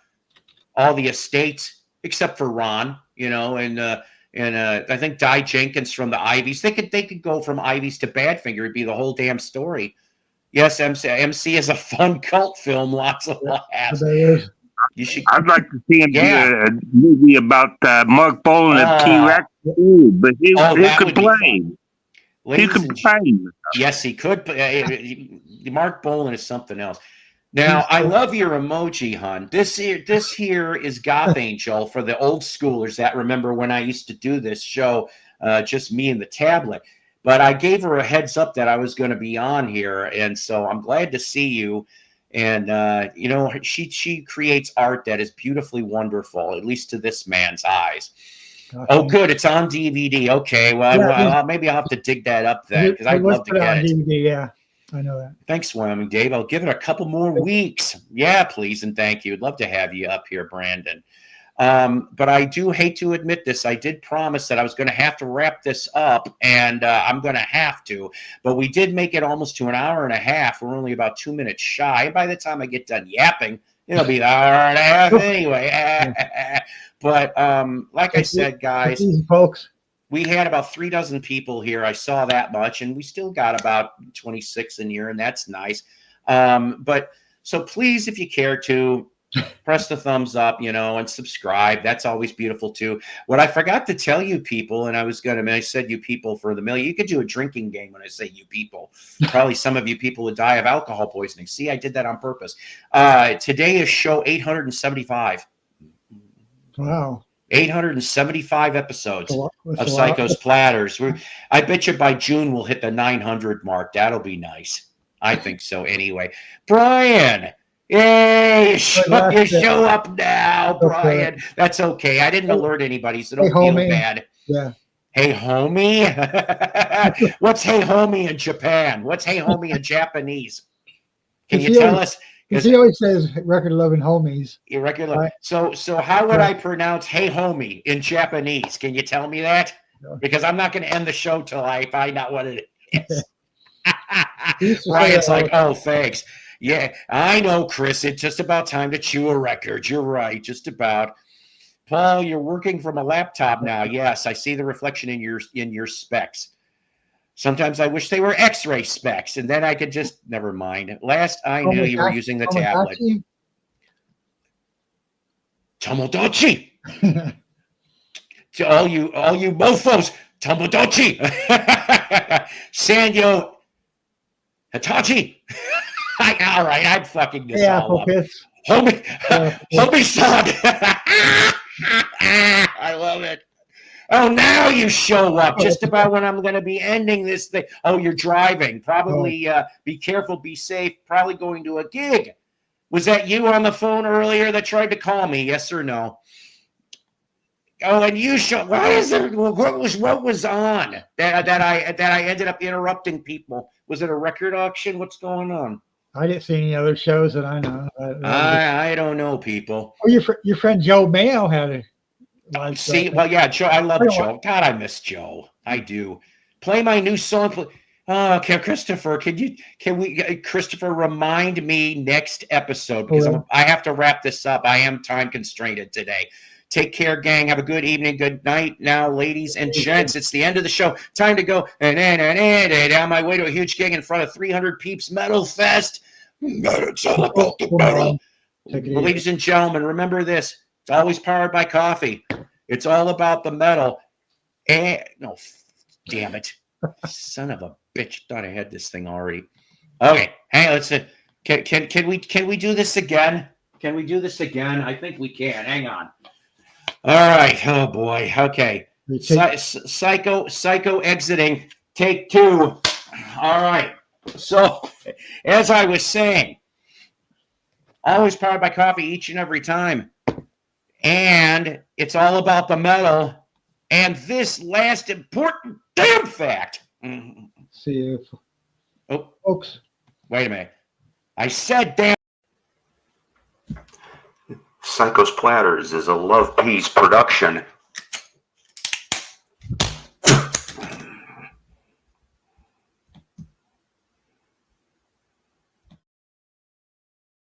estates except for Ron. You know, and I think Di Jenkins from the Ivies. They could go from Ivies to Badfinger. It'd be the whole damn story. Yes, MC is a fun cult film. Lots of laughs. You should. I'd like to see him Yeah. do a movie about Mark Bolan of T-Rex too, but he could play. He could play. Yes, he could. Mark Bolan is something else. Now, I love your emoji, hon. This here is Goth Angel for the old schoolers that remember when I used to do this show, just me and the tablet. But I gave her a heads up that I was going to be on here, and so I'm glad to see you. And you know, she creates art that is beautifully wonderful, at least to this man's eyes. Okay. Oh, good, it's on DVD. Okay, well, maybe I'll have to dig that up then because I'd love to get it. DVD, yeah. I know that. Thanks, Wyoming Dave. I'll give it a couple more weeks. Yeah, please and thank you. I'd love to have you up here, Brandon. But I do hate to admit this. I did promise that I was going to have to wrap this up, and I'm going to have to. But we did make it almost to an hour and a half. We're only about 2 minutes shy. By the time I get done yapping, it'll be an hour and a half anyway. But like I said, guys, folks, we had about 36 people here. I saw that much, and we still got about 26 in here, and that's nice. But so please, if you care to, press the thumbs up, you know, and subscribe. That's always beautiful too. What I forgot to tell you people, and I said you people for the million. You could do a drinking game when I say you people. Probably some of you people would die of alcohol poisoning. See, I did that on purpose. Today is show 875. Wow. 875 episodes of Psycho's Platters. I bet you by June we'll hit the 900 mark. That'll be nice. I think so anyway. Brian, yay, you show up now, Brian. Okay. That's okay. I didn't alert anybody, so don't feel bad. Yeah. Hey, homie. What's hey, homie in Japan? What's hey, homie in Japanese? Can you tell us? Because he always says record loving homies. Irregular. So how would I pronounce hey homie in Japanese? Can you tell me that? Because I'm not going to end the show till I find out what it is. Ryan's like, oh, thanks. Yeah, I know, Chris. It's just about time to chew a record. You're right, just about. Paul, you're working from a laptop now. Yes, I see the reflection in your specs. Sometimes I wish they were X-ray specs, and then I could just never mind. Last I knew, you were using the tablet. Tomodachi. To all you mofos, Tomodachi. Sanyo Hitachi. All right, I'm fucking this all up. Homie son. I love it. Oh, now you show up just about when I'm going to be ending this thing. Oh, you're driving. Probably be careful, be safe. Probably going to a gig. Was that you on the phone earlier that tried to call me? Yes or no? Oh, and you show. Why is it? What was on that I ended up interrupting people? Was it a record auction? What's going on? I didn't see any other shows that I know. I don't know, people. Oh, your friend Joe Mayo had it. Well, yeah, Joe. I love Joe. God, I miss Joe. I do. Play my new song. Christopher, Christopher, remind me next episode because I have to wrap this up. I am time constrained today. Take care, gang. Have a good evening. Good night now, ladies and gents. It's the end of the show. Time to go down my way to a huge gig in front of 300 peeps. Metal Fest. It's all about the metal. Ladies and gentlemen, remember this. It's always powered by coffee. It's all about the metal. No, damn it. Son of a bitch. Thought I had this thing already. Okay. Hey, let's see. Can we do this again? Can we do this again? I think we can. Hang on. All right. Oh boy. Okay. Psycho exiting. Take 2. All right. So, as I was saying, always powered by coffee each and every time. And it's all about the metal. And this last important damn fact. See if, Oh, folks. wait a minute. I said damn. Psycho's Platters is a Love Peace production.